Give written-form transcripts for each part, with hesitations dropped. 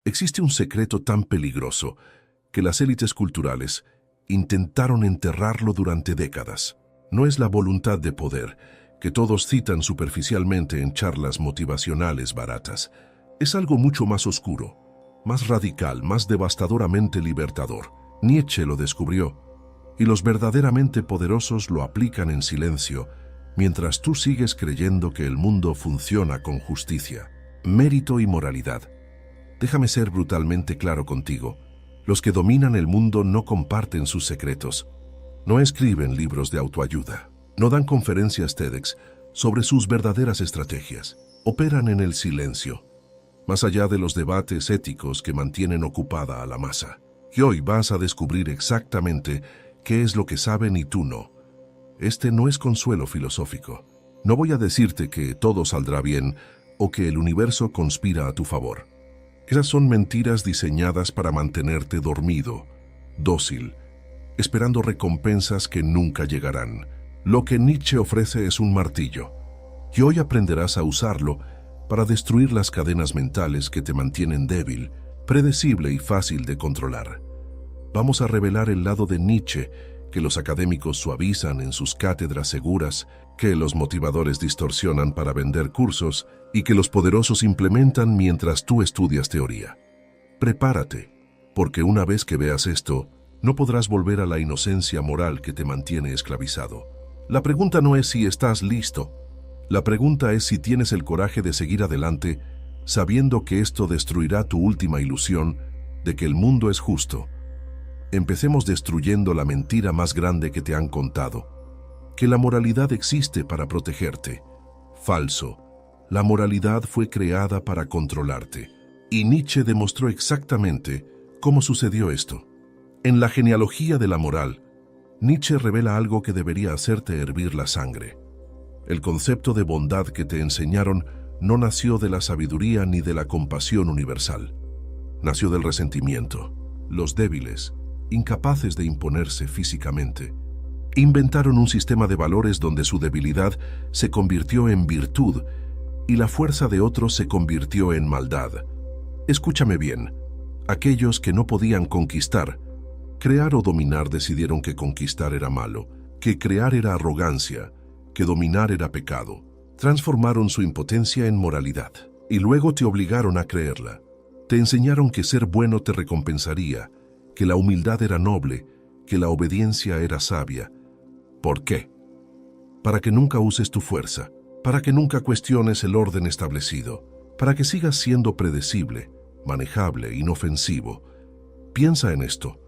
Existe un secreto tan peligroso que las élites culturales intentaron enterrarlo durante décadas. No es la voluntad de poder, que todos citan superficialmente en charlas motivacionales baratas. Es algo mucho más oscuro, más radical, más devastadoramente libertador. Nietzsche lo descubrió, y los verdaderamente poderosos lo aplican en silencio, mientras tú sigues creyendo que el mundo funciona con justicia, mérito y moralidad. Déjame ser brutalmente claro contigo. Los que dominan el mundo no comparten sus secretos. No escriben libros de autoayuda. No dan conferencias TEDx sobre sus verdaderas estrategias. Operan en el silencio, más allá de los debates éticos que mantienen ocupada a la masa. Y hoy vas a descubrir exactamente qué es lo que saben y tú no. Este no es consuelo filosófico. No voy a decirte que todo saldrá bien o que el universo conspira a tu favor. Esas son mentiras diseñadas para mantenerte dormido, dócil, esperando recompensas que nunca llegarán. Lo que Nietzsche ofrece es un martillo, y hoy aprenderás a usarlo para destruir las cadenas mentales que te mantienen débil, predecible y fácil de controlar. Vamos a revelar el lado de Nietzsche que los académicos suavizan en sus cátedras seguras, que los motivadores distorsionan para vender cursos y que los poderosos implementan mientras tú estudias teoría. Prepárate, porque una vez que veas esto, no podrás volver a la inocencia moral que te mantiene esclavizado. La pregunta no es si estás listo. La pregunta es si tienes el coraje de seguir adelante, sabiendo que esto destruirá tu última ilusión de que el mundo es justo. Empecemos destruyendo la mentira más grande que te han contado, que la moralidad existe para protegerte. Falso. La moralidad fue creada para controlarte, y Nietzsche demostró exactamente cómo sucedió esto. En la genealogía de la moral, Nietzsche revela algo que debería hacerte hervir la sangre. El concepto de bondad que te enseñaron no nació de la sabiduría ni de la compasión universal. Nació del resentimiento. Los débiles, incapaces de imponerse físicamente, inventaron un sistema de valores donde su debilidad se convirtió en virtud y la fuerza de otros se convirtió en maldad. Escúchame bien, aquellos que no podían conquistar, crear o dominar decidieron que conquistar era malo, que crear era arrogancia, que dominar era pecado. Transformaron su impotencia en moralidad y luego te obligaron a creerla. Te enseñaron que ser bueno te recompensaría, que la humildad era noble, que la obediencia era sabia. ¿Por qué? Para que nunca uses tu fuerza, para que nunca cuestiones el orden establecido, para que sigas siendo predecible, manejable, inofensivo. Piensa en esto.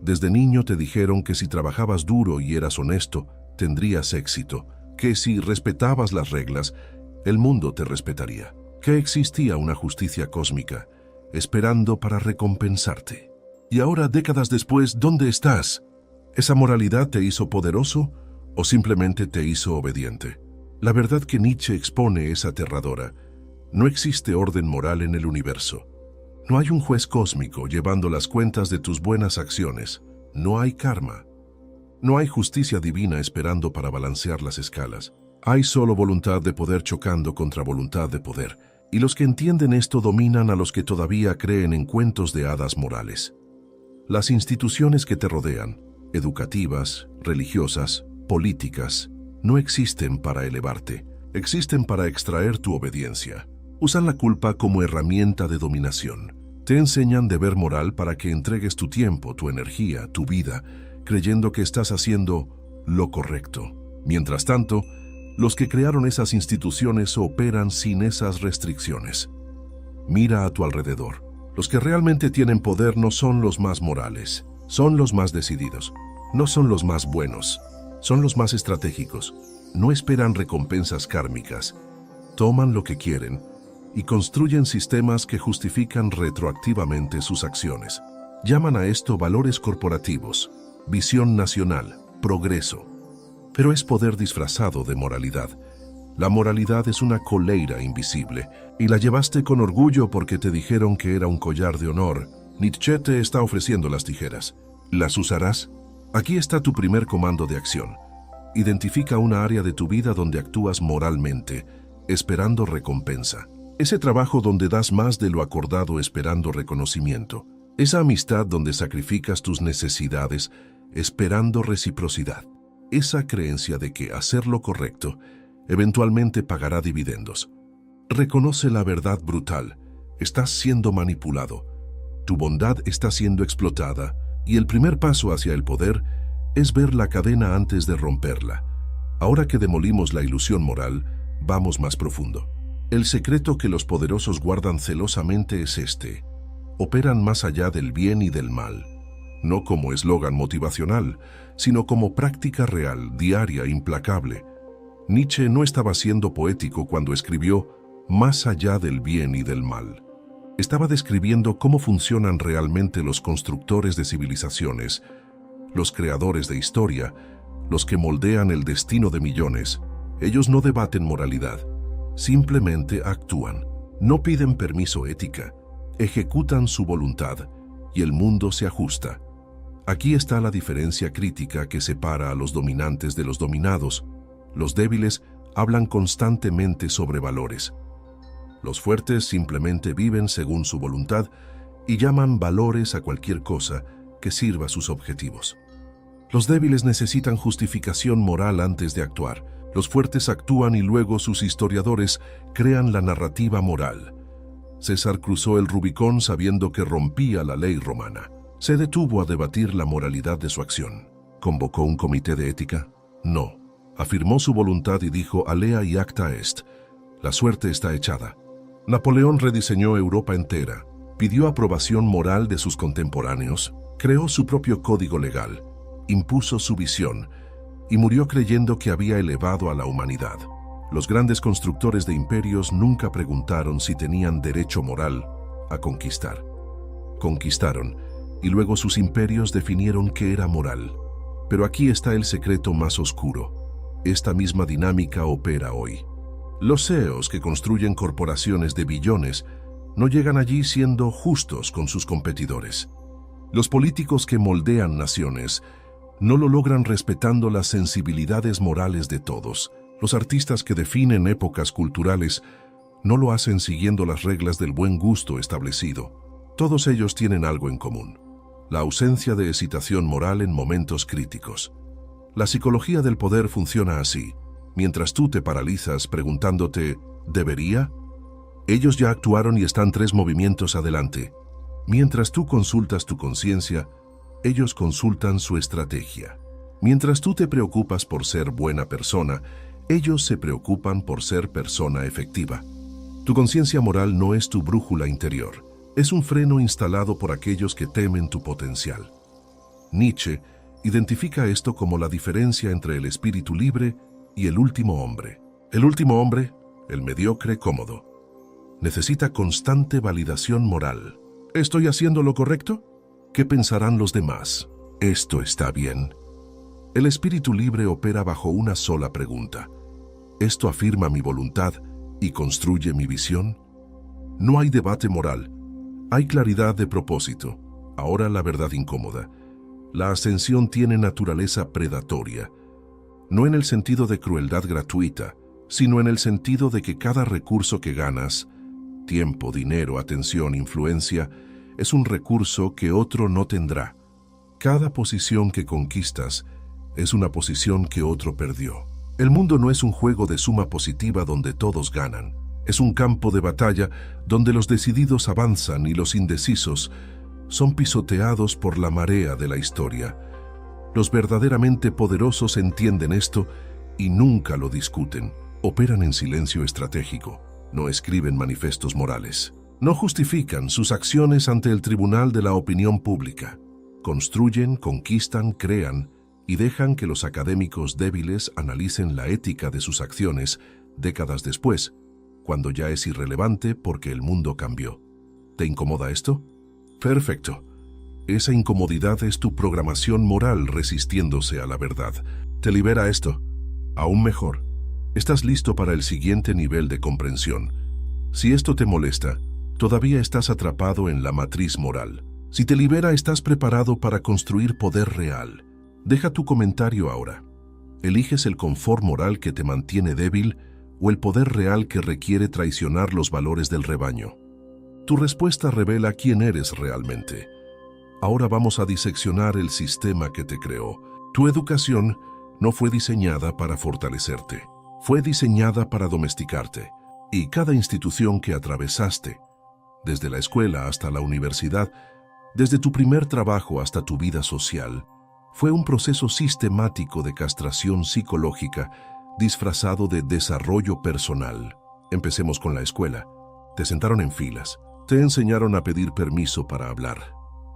Desde niño te dijeron que si trabajabas duro y eras honesto, tendrías éxito, que si respetabas las reglas, el mundo te respetaría, que existía una justicia cósmica, esperando para recompensarte. Y ahora, décadas después, ¿dónde estás? ¿Esa moralidad te hizo poderoso o simplemente te hizo obediente? La verdad que Nietzsche expone es aterradora. No existe orden moral en el universo. No hay un juez cósmico llevando las cuentas de tus buenas acciones. No hay karma. No hay justicia divina esperando para balancear las escalas. Hay solo voluntad de poder chocando contra voluntad de poder. Y los que entienden esto dominan a los que todavía creen en cuentos de hadas morales. Las instituciones que te rodean, educativas, religiosas, políticas, no existen para elevarte, existen para extraer tu obediencia. Usan la culpa como herramienta de dominación. Te enseñan deber moral para que entregues tu tiempo, tu energía, tu vida, creyendo que estás haciendo lo correcto. Mientras tanto, los que crearon esas instituciones operan sin esas restricciones. Mira a tu alrededor. Los que realmente tienen poder no son los más morales, son los más decididos. No son los más buenos, son los más estratégicos. No esperan recompensas kármicas. Toman lo que quieren y construyen sistemas que justifican retroactivamente sus acciones. Llaman a esto valores corporativos, visión nacional, progreso. Pero es poder disfrazado de moralidad. La moralidad es una coleira invisible, y la llevaste con orgullo porque te dijeron que era un collar de honor. Nietzsche te está ofreciendo las tijeras. ¿Las usarás? Aquí está tu primer comando de acción. Identifica una área de tu vida donde actúas moralmente, esperando recompensa. Ese trabajo donde das más de lo acordado esperando reconocimiento. Esa amistad donde sacrificas tus necesidades esperando reciprocidad. Esa creencia de que hacer lo correcto eventualmente pagará dividendos. Reconoce la verdad brutal. Estás siendo manipulado. Tu bondad está siendo explotada y el primer paso hacia el poder es ver la cadena antes de romperla. Ahora que demolimos la ilusión moral, vamos más profundo. El secreto que los poderosos guardan celosamente es este. Operan más allá del bien y del mal. No como eslogan motivacional, sino como práctica real, diaria, implacable. Nietzsche no estaba siendo poético cuando escribió «más allá del bien y del mal». Estaba describiendo cómo funcionan realmente los constructores de civilizaciones, los creadores de historia, los que moldean el destino de millones. Ellos no debaten moralidad, simplemente actúan. No piden permiso ética, ejecutan su voluntad y el mundo se ajusta. Aquí está la diferencia crítica que separa a los dominantes de los dominados. Los débiles hablan constantemente sobre valores. Los fuertes simplemente viven según su voluntad y llaman valores a cualquier cosa que sirva a sus objetivos. Los débiles necesitan justificación moral antes de actuar. Los fuertes actúan y luego sus historiadores crean la narrativa moral. César cruzó el Rubicón sabiendo que rompía la ley romana. Se detuvo a debatir la moralidad de su acción. ¿Convocó un comité de ética? No. Afirmó su voluntad y dijo alea y acta est. La suerte está echada. Napoleón rediseñó Europa entera, pidió aprobación moral de sus contemporáneos, creó su propio código legal, impuso su visión y murió creyendo que había elevado a la humanidad. Los grandes constructores de imperios nunca preguntaron si tenían derecho moral a conquistar. Conquistaron, y luego sus imperios definieron qué era moral. Pero aquí está el secreto más oscuro. Esta misma dinámica opera hoy. Los CEOs que construyen corporaciones de billones no llegan allí siendo justos con sus competidores. Los políticos que moldean naciones no lo logran respetando las sensibilidades morales de todos. Los artistas que definen épocas culturales no lo hacen siguiendo las reglas del buen gusto establecido. Todos ellos tienen algo en común: la ausencia de excitación moral en momentos críticos. La psicología del poder funciona así. Mientras tú te paralizas preguntándote ¿debería? Ellos ya actuaron y están 3 movimientos adelante. Mientras tú consultas tu conciencia, ellos consultan su estrategia. Mientras tú te preocupas por ser buena persona, ellos se preocupan por ser persona efectiva. Tu conciencia moral no es tu brújula interior, es un freno instalado por aquellos que temen tu potencial. Nietzsche identifica esto como la diferencia entre el espíritu libre y el último hombre. El último hombre, el mediocre cómodo, necesita constante validación moral. ¿Estoy haciendo lo correcto? ¿Qué pensarán los demás? ¿Esto está bien? El espíritu libre opera bajo una sola pregunta. ¿Esto afirma mi voluntad y construye mi visión? No hay debate moral. Hay claridad de propósito. Ahora la verdad incómoda. La ascensión tiene naturaleza predatoria. No en el sentido de crueldad gratuita, sino en el sentido de que cada recurso que ganas, tiempo, dinero, atención, influencia, es un recurso que otro no tendrá. Cada posición que conquistas es una posición que otro perdió. El mundo no es un juego de suma positiva donde todos ganan. Es un campo de batalla donde los decididos avanzan y los indecisos son pisoteados por la marea de la historia. Los verdaderamente poderosos entienden esto y nunca lo discuten. Operan en silencio estratégico, no escriben manifiestos morales. No justifican sus acciones ante el tribunal de la opinión pública. Construyen, conquistan, crean y dejan que los académicos débiles analicen la ética de sus acciones décadas después, cuando ya es irrelevante porque el mundo cambió. ¿Te incomoda esto? Perfecto. Esa incomodidad es tu programación moral resistiéndose a la verdad. ¿Te libera esto? Aún mejor. Estás listo para el siguiente nivel de comprensión. Si esto te molesta, todavía estás atrapado en la matriz moral. Si te libera, estás preparado para construir poder real. Deja tu comentario ahora. ¿Eliges el confort moral que te mantiene débil o el poder real que requiere traicionar los valores del rebaño? Tu respuesta revela quién eres realmente. Ahora vamos a diseccionar el sistema que te creó. Tu educación no fue diseñada para fortalecerte, fue diseñada para domesticarte. Y cada institución que atravesaste, desde la escuela hasta la universidad, desde tu primer trabajo hasta tu vida social, fue un proceso sistemático de castración psicológica disfrazado de desarrollo personal. Empecemos con la escuela. Te sentaron en filas. Te enseñaron a pedir permiso para hablar,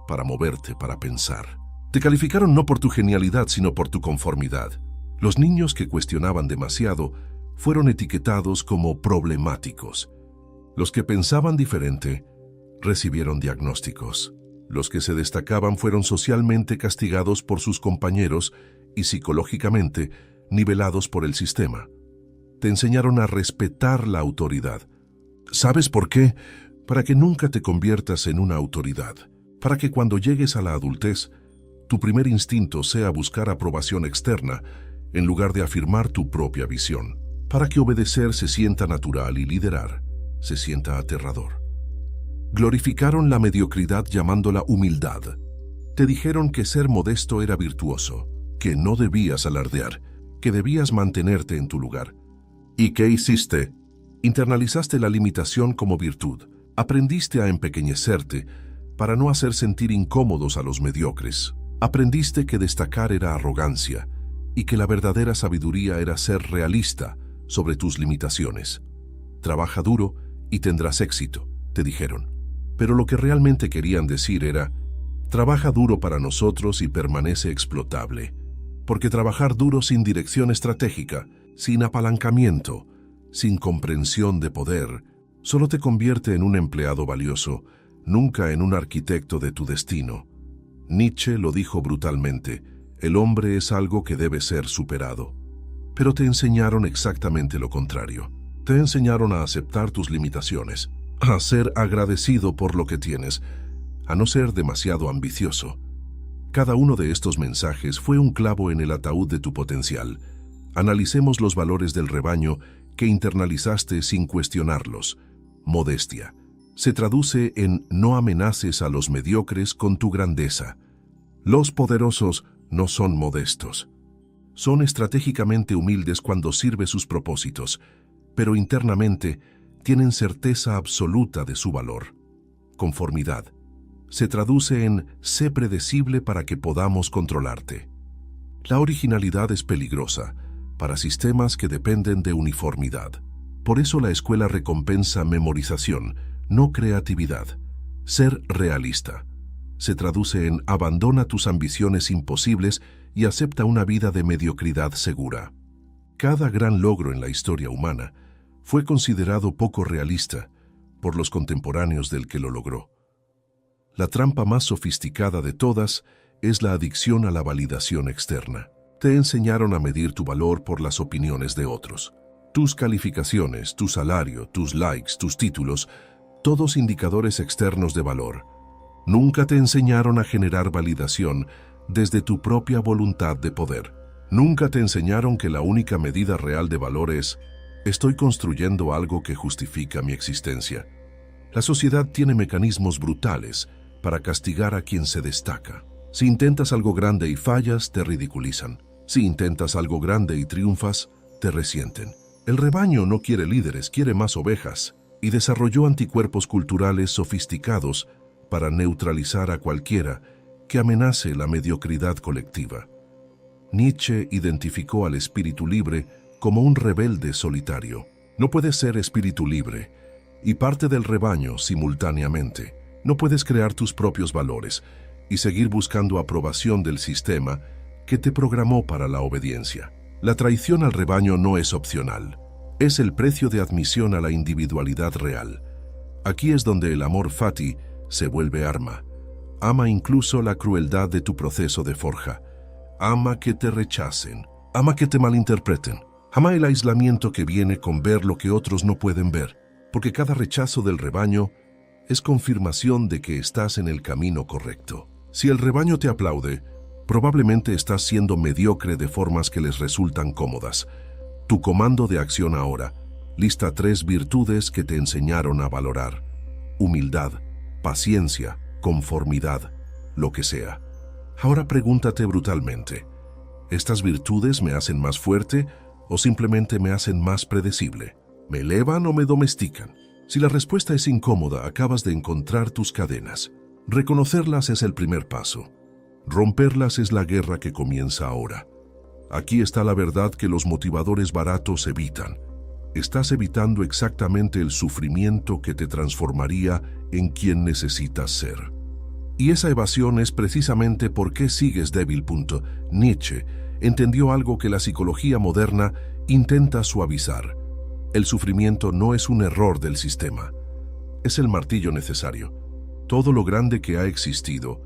para moverte, para pensar. Te calificaron no por tu genialidad, sino por tu conformidad. Los niños que cuestionaban demasiado fueron etiquetados como problemáticos. Los que pensaban diferente recibieron diagnósticos. Los que se destacaban fueron socialmente castigados por sus compañeros y psicológicamente nivelados por el sistema. Te enseñaron a respetar la autoridad. ¿Sabes por qué? Para que nunca te conviertas en una autoridad. Para que cuando llegues a la adultez, tu primer instinto sea buscar aprobación externa en lugar de afirmar tu propia visión. Para que obedecer se sienta natural y liderar se sienta aterrador. Glorificaron la mediocridad llamándola humildad. Te dijeron que ser modesto era virtuoso, que no debías alardear, que debías mantenerte en tu lugar. ¿Y qué hiciste? Internalizaste la limitación como virtud. Aprendiste a empequeñecerte para no hacer sentir incómodos a los mediocres. Aprendiste que destacar era arrogancia y que la verdadera sabiduría era ser realista sobre tus limitaciones. Trabaja duro y tendrás éxito, te dijeron. Pero lo que realmente querían decir era, trabaja duro para nosotros y permanece explotable. Porque trabajar duro sin dirección estratégica, sin apalancamiento, sin comprensión de poder, solo te convierte en un empleado valioso, nunca en un arquitecto de tu destino. Nietzsche lo dijo brutalmente, el hombre es algo que debe ser superado. Pero te enseñaron exactamente lo contrario. Te enseñaron a aceptar tus limitaciones, a ser agradecido por lo que tienes, a no ser demasiado ambicioso. Cada uno de estos mensajes fue un clavo en el ataúd de tu potencial. Analicemos los valores del rebaño que internalizaste sin cuestionarlos. Modestia. Se traduce en no amenaces a los mediocres con tu grandeza. Los poderosos no son modestos. Son estratégicamente humildes cuando sirve sus propósitos, pero internamente tienen certeza absoluta de su valor. Conformidad. Se traduce en sé predecible para que podamos controlarte. La originalidad es peligrosa para sistemas que dependen de uniformidad. Por eso la escuela recompensa memorización, no creatividad. Ser realista. Se traduce en abandona tus ambiciones imposibles y acepta una vida de mediocridad segura. Cada gran logro en la historia humana fue considerado poco realista por los contemporáneos del que lo logró. La trampa más sofisticada de todas es la adicción a la validación externa. Te enseñaron a medir tu valor por las opiniones de otros. Tus calificaciones, tu salario, tus likes, tus títulos, todos indicadores externos de valor. Nunca te enseñaron a generar validación desde tu propia voluntad de poder. Nunca te enseñaron que la única medida real de valor es estoy construyendo algo que justifica mi existencia. La sociedad tiene mecanismos brutales para castigar a quien se destaca. Si intentas algo grande y fallas, te ridiculizan. Si intentas algo grande y triunfas, te resienten. El rebaño no quiere líderes, quiere más ovejas, y desarrolló anticuerpos culturales sofisticados para neutralizar a cualquiera que amenace la mediocridad colectiva. Nietzsche identificó al espíritu libre como un rebelde solitario. No puedes ser espíritu libre y parte del rebaño simultáneamente. No puedes crear tus propios valores y seguir buscando aprobación del sistema que te programó para la obediencia. La traición al rebaño no es opcional. Es el precio de admisión a la individualidad real. Aquí es donde el amor fati se vuelve arma. Ama incluso la crueldad de tu proceso de forja. Ama que te rechacen. Ama que te malinterpreten. Ama el aislamiento que viene con ver lo que otros no pueden ver, porque cada rechazo del rebaño es confirmación de que estás en el camino correcto. Si el rebaño te aplaude, probablemente estás siendo mediocre de formas que les resultan cómodas. Tu comando de acción ahora Lista 3 virtudes que te enseñaron a valorar: humildad, paciencia, conformidad, lo que sea. Ahora pregúntate brutalmente: ¿estas virtudes me hacen más fuerte o simplemente me hacen más predecible? ¿Me elevan o me domestican? Si la respuesta es incómoda, acabas de encontrar tus cadenas. Reconocerlas es el primer paso. Romperlas es la guerra que comienza ahora. Aquí está la verdad que los motivadores baratos evitan. Estás evitando exactamente el sufrimiento que te transformaría en quien necesitas ser. Y esa evasión es precisamente por qué sigues débil. Nietzsche entendió algo que la psicología moderna intenta suavizar. El sufrimiento no es un error del sistema, es el martillo necesario. Todo lo grande que ha existido,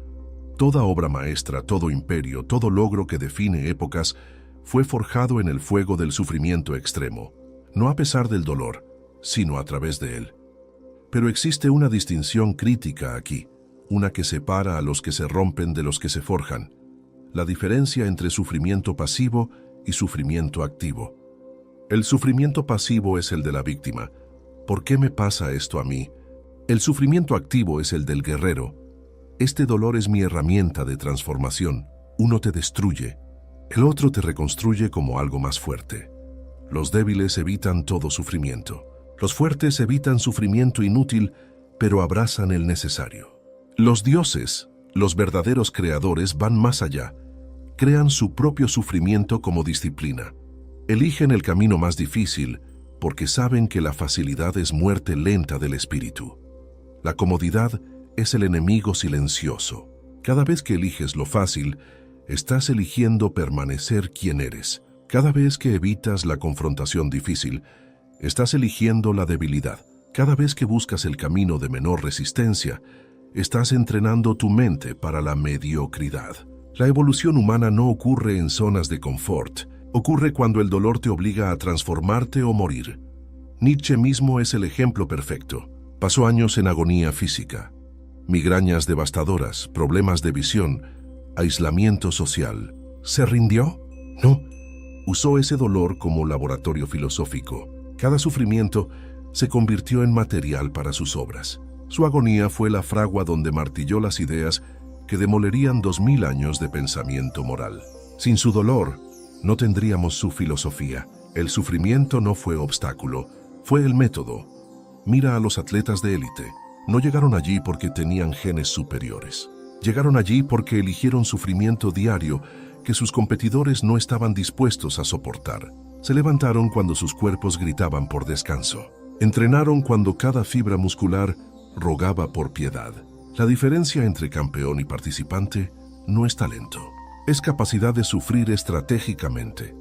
toda obra maestra, todo imperio, todo logro que define épocas, fue forjado en el fuego del sufrimiento extremo, no a pesar del dolor, sino a través de él. Pero existe una distinción crítica aquí, una que separa a los que se rompen de los que se forjan: la diferencia entre sufrimiento pasivo y sufrimiento activo. El sufrimiento pasivo es el de la víctima. ¿Por qué me pasa esto a mí? El sufrimiento activo es el del guerrero. Este dolor es mi herramienta de transformación. Uno te destruye, el otro te reconstruye como algo más fuerte. Los débiles evitan todo sufrimiento. Los fuertes evitan sufrimiento inútil, pero abrazan el necesario. Los dioses, los verdaderos creadores, van más allá. Crean su propio sufrimiento como disciplina. Eligen el camino más difícil porque saben que la facilidad es muerte lenta del espíritu. La comodidad es el enemigo silencioso. Cada vez que eliges lo fácil, estás eligiendo permanecer quien eres. Cada vez que evitas la confrontación difícil, estás eligiendo la debilidad. Cada vez que buscas el camino de menor resistencia, estás entrenando tu mente para la mediocridad. La evolución humana no ocurre en zonas de confort. Ocurre cuando el dolor te obliga a transformarte o morir. Nietzsche mismo es el ejemplo perfecto. Pasó años en agonía física, migrañas devastadoras, problemas de visión, aislamiento social. ¿Se rindió? No. Usó ese dolor como laboratorio filosófico. Cada sufrimiento se convirtió en material para sus obras. Su agonía fue la fragua donde martilló las ideas que demolerían 2000 años de pensamiento moral. Sin su dolor, no tendríamos su filosofía. El sufrimiento no fue obstáculo, fue el método. Mira a los atletas de élite. No llegaron allí porque tenían genes superiores. Llegaron allí porque eligieron sufrimiento diario que sus competidores no estaban dispuestos a soportar. Se levantaron cuando sus cuerpos gritaban por descanso. Entrenaron cuando cada fibra muscular rogaba por piedad. La diferencia entre campeón y participante no es talento. Es capacidad de sufrir estratégicamente.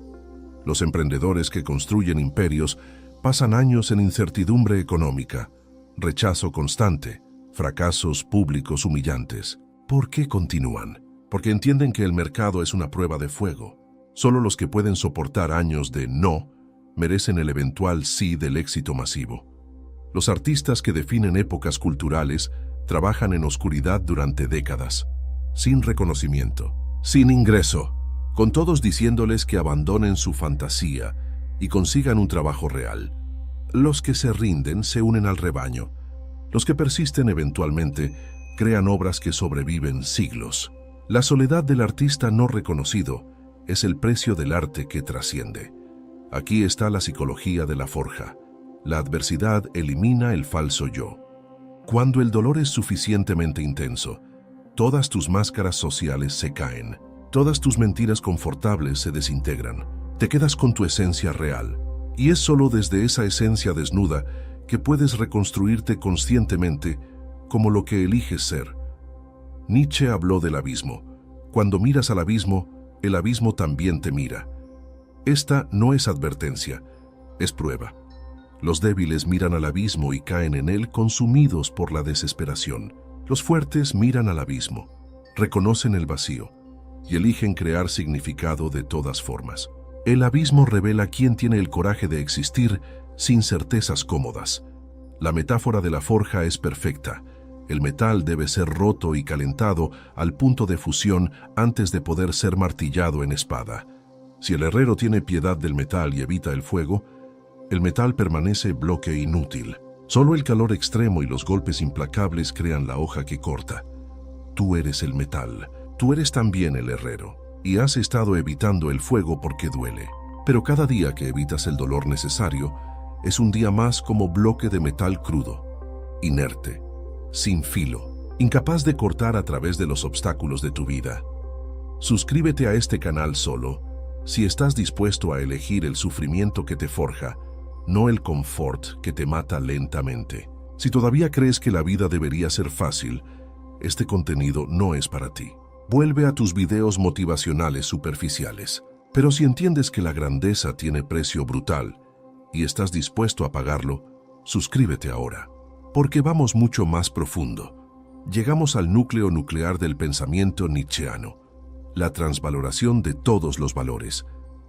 Los emprendedores que construyen imperios pasan años en incertidumbre económica, rechazo constante, fracasos públicos humillantes. ¿Por qué continúan? Porque entienden que el mercado es una prueba de fuego. Solo los que pueden soportar años de no merecen el eventual sí del éxito masivo. Los artistas que definen épocas culturales trabajan en oscuridad durante décadas, sin reconocimiento, sin ingreso, con todos diciéndoles que abandonen su fantasía y consigan un trabajo real. Los que se rinden se unen al rebaño. Los que persisten eventualmente crean obras que sobreviven siglos. La soledad del artista no reconocido es el precio del arte que trasciende. Aquí está la psicología de la forja. La adversidad elimina el falso yo. Cuando el dolor es suficientemente intenso, todas tus máscaras sociales se caen. Todas tus mentiras confortables se desintegran. Te quedas con tu esencia real. Y es solo desde esa esencia desnuda que puedes reconstruirte conscientemente como lo que eliges ser. Nietzsche habló del abismo. Cuando miras al abismo, el abismo también te mira. Esta no es advertencia, es prueba. Los débiles miran al abismo y caen en él consumidos por la desesperación. Los fuertes miran al abismo, reconocen el vacío y eligen crear significado de todas formas. El abismo revela quién tiene el coraje de existir sin certezas cómodas. La metáfora de la forja es perfecta. El metal debe ser roto y calentado al punto de fusión antes de poder ser martillado en espada. Si el herrero tiene piedad del metal y evita el fuego, El metal permanece bloque inútil. Solo el calor extremo y los golpes implacables crean la hoja que corta. Tú eres el metal. Tú eres también el herrero. Y has estado evitando el fuego porque duele. Pero cada día que evitas el dolor necesario, es un día más como bloque de metal crudo, inerte, sin filo, incapaz de cortar a través de los obstáculos de tu vida. Suscríbete a este canal solo si estás dispuesto a elegir el sufrimiento que te forja, no el confort que te mata lentamente. Si todavía crees que la vida debería ser fácil, este contenido no es para ti. Vuelve a tus videos motivacionales superficiales. Pero si entiendes que la grandeza tiene precio brutal y estás dispuesto a pagarlo, suscríbete ahora. Porque vamos mucho más profundo. Llegamos al núcleo nuclear del pensamiento nietzscheano, la transvaloración de todos los valores.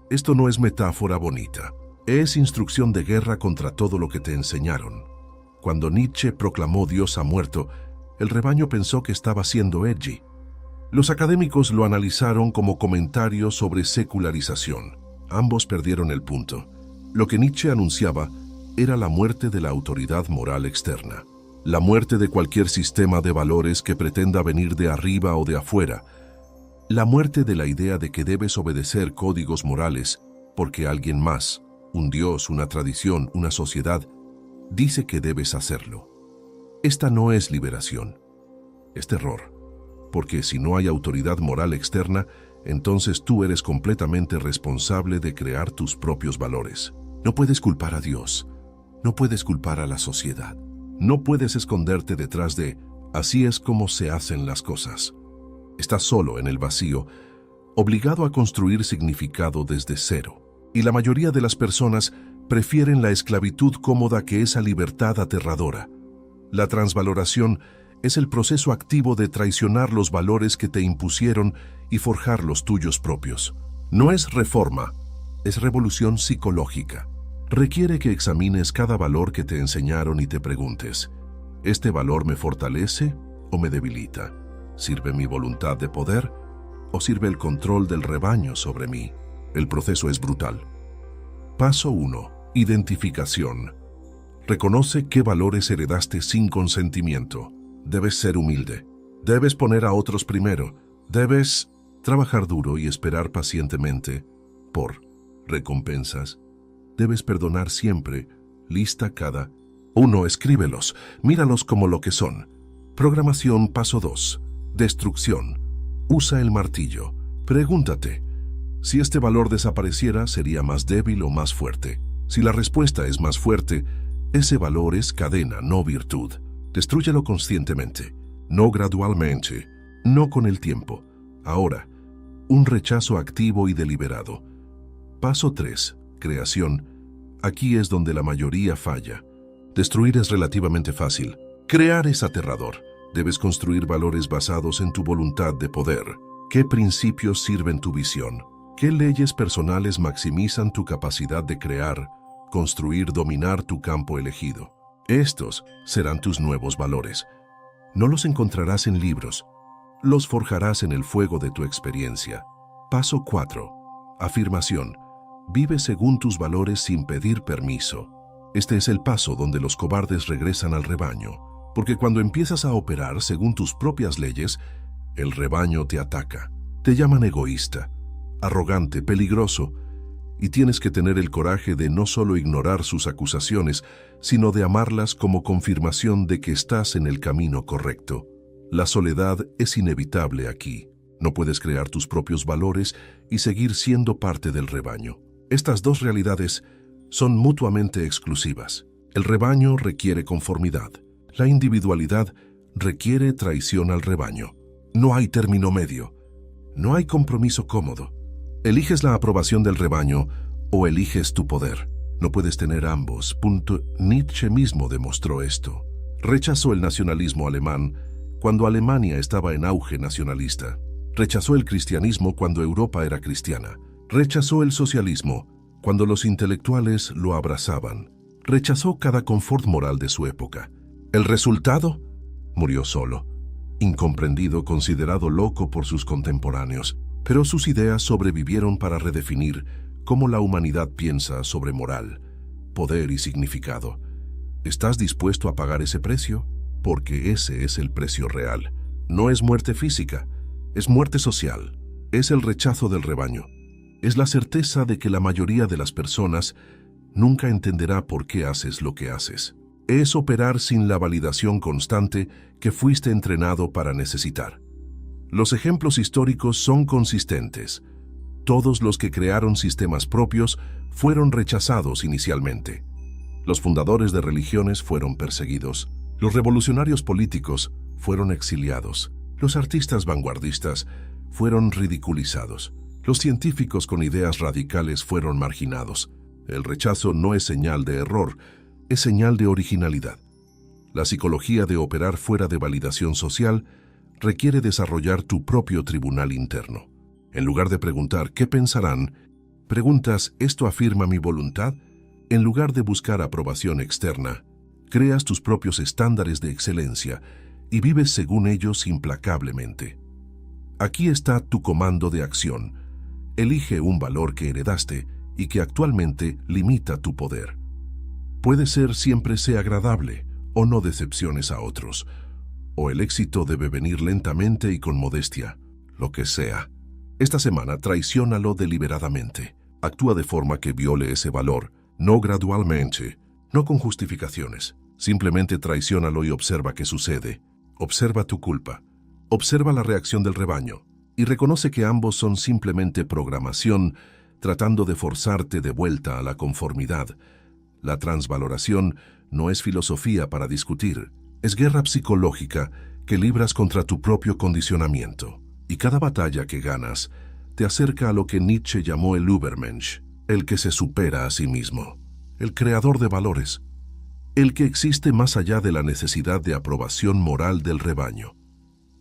Esto no es metáfora bonita, es instrucción de guerra contra todo lo que te enseñaron. Cuando Nietzsche proclamó Dios ha muerto, el rebaño pensó que estaba siendo edgy. Los académicos lo analizaron como comentario sobre secularización. Ambos perdieron el punto. Lo que Nietzsche anunciaba era la muerte de la autoridad moral externa, la muerte de cualquier sistema de valores que pretenda venir de arriba o de afuera, la muerte de la idea de que debes obedecer códigos morales porque alguien más, un dios, una tradición, una sociedad, dice que debes hacerlo. Esta no es liberación, es terror. Porque si no hay autoridad moral externa, entonces tú eres completamente responsable de crear tus propios valores. No puedes culpar a Dios, no puedes culpar a la sociedad, no puedes esconderte detrás de así es como se hacen las cosas. Estás solo en el vacío, obligado a construir significado desde cero. Y la mayoría de las personas prefieren la esclavitud cómoda que esa libertad aterradora. La transvaloración es el proceso activo de traicionar los valores que te impusieron y forjar los tuyos propios. No es reforma, es revolución psicológica. Requiere que examines cada valor que te enseñaron y te preguntes, ¿este valor me fortalece o me debilita? ¿Sirve mi voluntad de poder o sirve el control del rebaño sobre mí? El proceso es brutal. Paso 1. Identificación. Reconoce qué valores heredaste sin consentimiento. Debes ser humilde. Debes poner a otros primero. Debes trabajar duro y esperar pacientemente por recompensas. Debes perdonar siempre. Lista cada uno. Escríbelos. Míralos como lo que son. Programación. Paso 2. Destrucción. Usa el martillo. Pregúntate, si este valor desapareciera, ¿sería más débil o más fuerte? Si la respuesta es más fuerte, ese valor es cadena, no virtud. Destrúyelo conscientemente, no gradualmente, no con el tiempo. Ahora, un rechazo activo y deliberado. Paso 3. Creación. Aquí es donde la mayoría falla. Destruir es relativamente fácil. Crear es aterrador. Debes construir valores basados en tu voluntad de poder. ¿Qué principios sirven tu visión? ¿Qué leyes personales maximizan tu capacidad de crear, construir, dominar tu campo elegido? Estos serán tus nuevos valores. No los encontrarás en libros, los forjarás en el fuego de tu experiencia. Paso 4. Afirmación. Vive según tus valores sin pedir permiso. Este es el paso donde los cobardes regresan al rebaño, porque cuando empiezas a operar según tus propias leyes, el rebaño te ataca. Te llaman egoísta, arrogante, peligroso, y tienes que tener el coraje de no solo ignorar sus acusaciones, sino de amarlas como confirmación de que estás en el camino correcto. La soledad es inevitable aquí. No puedes crear tus propios valores y seguir siendo parte del rebaño. Estas dos realidades son mutuamente exclusivas. El rebaño requiere conformidad. La individualidad requiere traición al rebaño. No hay término medio. No hay compromiso cómodo. Eliges la aprobación del rebaño o eliges tu poder. No puedes tener ambos. Nietzsche mismo demostró esto. Rechazó el nacionalismo alemán cuando Alemania estaba en auge nacionalista. Rechazó el cristianismo cuando Europa era cristiana. Rechazó el socialismo cuando los intelectuales lo abrazaban. Rechazó cada confort moral de su época. ¿El resultado? Murió solo, incomprendido, considerado loco por sus contemporáneos. Pero sus ideas sobrevivieron para redefinir cómo la humanidad piensa sobre moral. poder y significado. ¿Estás dispuesto a pagar ese precio? Porque ese es el precio real. No es muerte física, es muerte social. Es el rechazo del rebaño. Es la certeza de que la mayoría de las personas nunca entenderá por qué haces lo que haces. Es operar sin la validación constante que fuiste entrenado para necesitar. Los ejemplos históricos son consistentes. Todos los que crearon sistemas propios fueron rechazados inicialmente. Los fundadores de religiones fueron perseguidos. Los revolucionarios políticos fueron exiliados. Los artistas vanguardistas fueron ridiculizados. Los científicos con ideas radicales fueron marginados. El rechazo no es señal de error, es señal de originalidad. La psicología de operar fuera de validación social requiere desarrollar tu propio tribunal interno. En lugar de preguntar ¿qué pensarán?, preguntas ¿esto afirma mi voluntad? En lugar de buscar aprobación externa, creas tus propios estándares de excelencia y vives según ellos implacablemente. Aquí está tu comando de acción. Elige un valor que heredaste y que actualmente limita tu poder. Puede ser siempre sea agradable o no decepciones a otros, o el éxito debe venir lentamente y con modestia, lo que sea. Esta semana traiciónalo deliberadamente. Actúa de forma que viole ese valor, no gradualmente, no con justificaciones. Simplemente traiciónalo y observa qué sucede. Observa tu culpa. Observa la reacción del rebaño y reconoce que ambos son simplemente programación tratando de forzarte de vuelta a la conformidad. La transvaloración no es filosofía para discutir, es guerra psicológica que libras contra tu propio condicionamiento. Y cada batalla que ganas te acerca a lo que Nietzsche llamó el Übermensch, el que se supera a sí mismo, el creador de valores, el que existe más allá de la necesidad de aprobación moral del rebaño.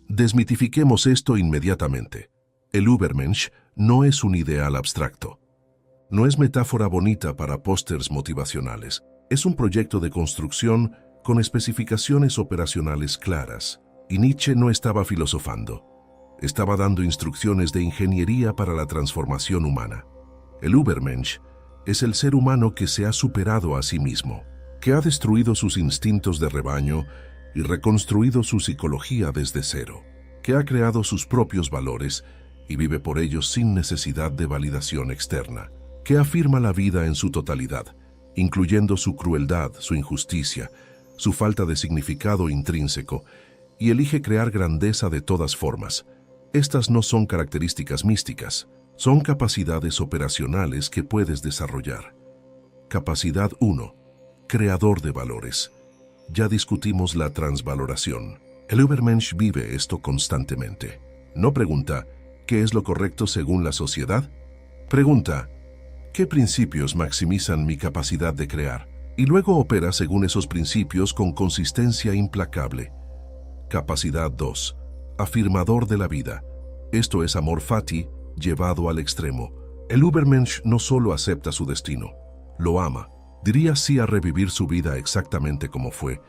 Desmitifiquemos esto inmediatamente. El Übermensch no es un ideal abstracto. No es metáfora bonita para pósters motivacionales. Es un proyecto de construcción con especificaciones operacionales claras. Y Nietzsche no estaba filosofando. Estaba dando instrucciones de ingeniería para la transformación humana. El Übermensch es el ser humano que se ha superado a sí mismo, que ha destruido sus instintos de rebaño y reconstruido su psicología desde cero, que ha creado sus propios valores y vive por ellos sin necesidad de validación externa, que afirma la vida en su totalidad, incluyendo su crueldad, su injusticia, su falta de significado intrínseco, y elige crear grandeza de todas formas. Estas no son características místicas, son capacidades operacionales que puedes desarrollar. Capacidad 1. Creador de valores. Ya discutimos la transvaloración. El Übermensch vive esto constantemente. No pregunta, ¿qué es lo correcto según la sociedad? Pregunta, ¿qué principios maximizan mi capacidad de crear? Y luego opera según esos principios con consistencia implacable. Capacidad 2. Afirmador de la vida. Esto es amor fati llevado al extremo. El Übermensch no solo acepta su destino, lo ama. Diría sí a revivir su vida exactamente como fue,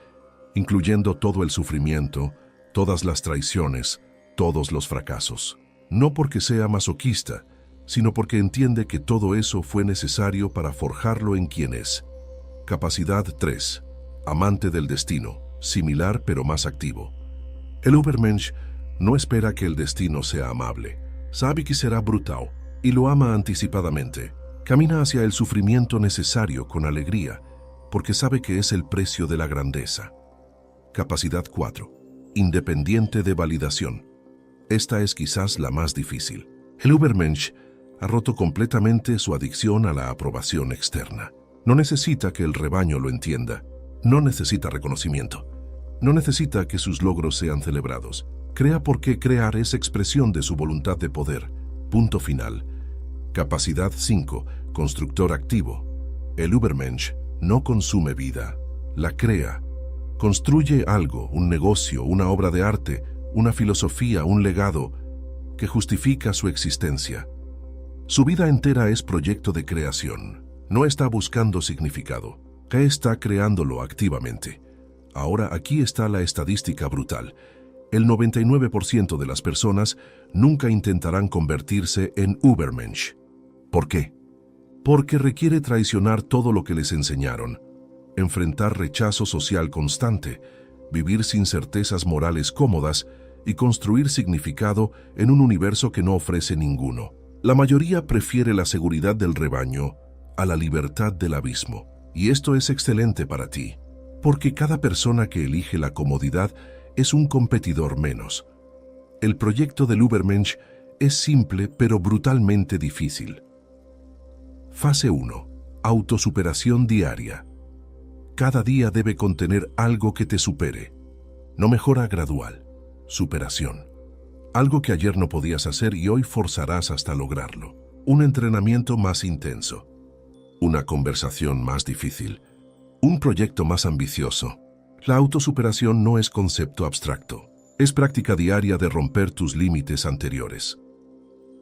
incluyendo todo el sufrimiento, todas las traiciones, todos los fracasos. No porque sea masoquista, sino porque entiende que todo eso fue necesario para forjarlo en quien es. Capacidad 3. Amante del destino, similar pero más activo. El Übermensch no espera que el destino sea amable. Sabe que será brutal y lo ama anticipadamente. Camina hacia el sufrimiento necesario con alegría, porque sabe que es el precio de la grandeza. Capacidad 4. Independiente de validación. Esta es quizás la más difícil. El Übermensch ha roto completamente su adicción a la aprobación externa. No necesita que el rebaño lo entienda. No necesita reconocimiento. No necesita que sus logros sean celebrados. Crea porque crear es expresión de su voluntad de poder. Punto final. Capacidad 5. Constructor activo. El Übermensch no consume vida, la crea. Construye algo, un negocio, una obra de arte, una filosofía, un legado que justifica su existencia. Su vida entera es proyecto de creación. No está buscando significado, que está creándolo activamente. Ahora aquí está la estadística brutal. El 99% de las personas nunca intentarán convertirse en Übermensch. ¿Por qué? Porque requiere traicionar todo lo que les enseñaron, enfrentar rechazo social constante, vivir sin certezas morales cómodas y construir significado en un universo que no ofrece ninguno. La mayoría prefiere la seguridad del rebaño a la libertad del abismo. Y esto es excelente para ti, porque cada persona que elige la comodidad es un competidor menos. El proyecto del Übermensch es simple pero brutalmente difícil. Fase 1. Autosuperación diaria. Cada día debe contener algo que te supere. No mejora gradual. Superación. Algo que ayer no podías hacer y hoy forzarás hasta lograrlo. Un entrenamiento más intenso. Una conversación más difícil. Un proyecto más ambicioso. La autosuperación no es concepto abstracto. Es práctica diaria de romper tus límites anteriores.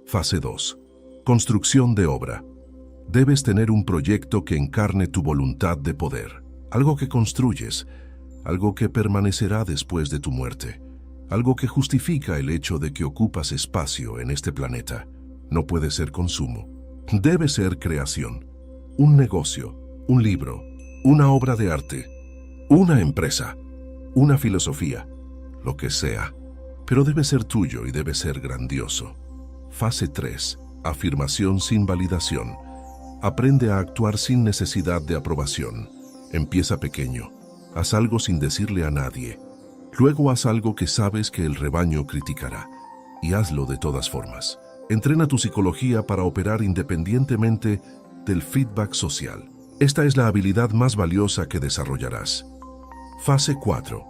Fase 2. Construcción de obra. Debes tener un proyecto que encarne tu voluntad de poder. Algo que construyes, algo que permanecerá después de tu muerte, algo que justifica el hecho de que ocupas espacio en este planeta. No puede ser consumo. Debe ser creación. Un negocio, un libro, una obra de arte, una empresa, una filosofía, lo que sea. Pero debe ser tuyo y debe ser grandioso. Fase 3. Afirmación sin validación. Aprende a actuar sin necesidad de aprobación. Empieza pequeño. Haz algo sin decirle a nadie. Luego haz algo que sabes que el rebaño criticará. Y hazlo de todas formas. Entrena tu psicología para operar independientemente del feedback social. Esta es la habilidad más valiosa que desarrollarás. Fase 4.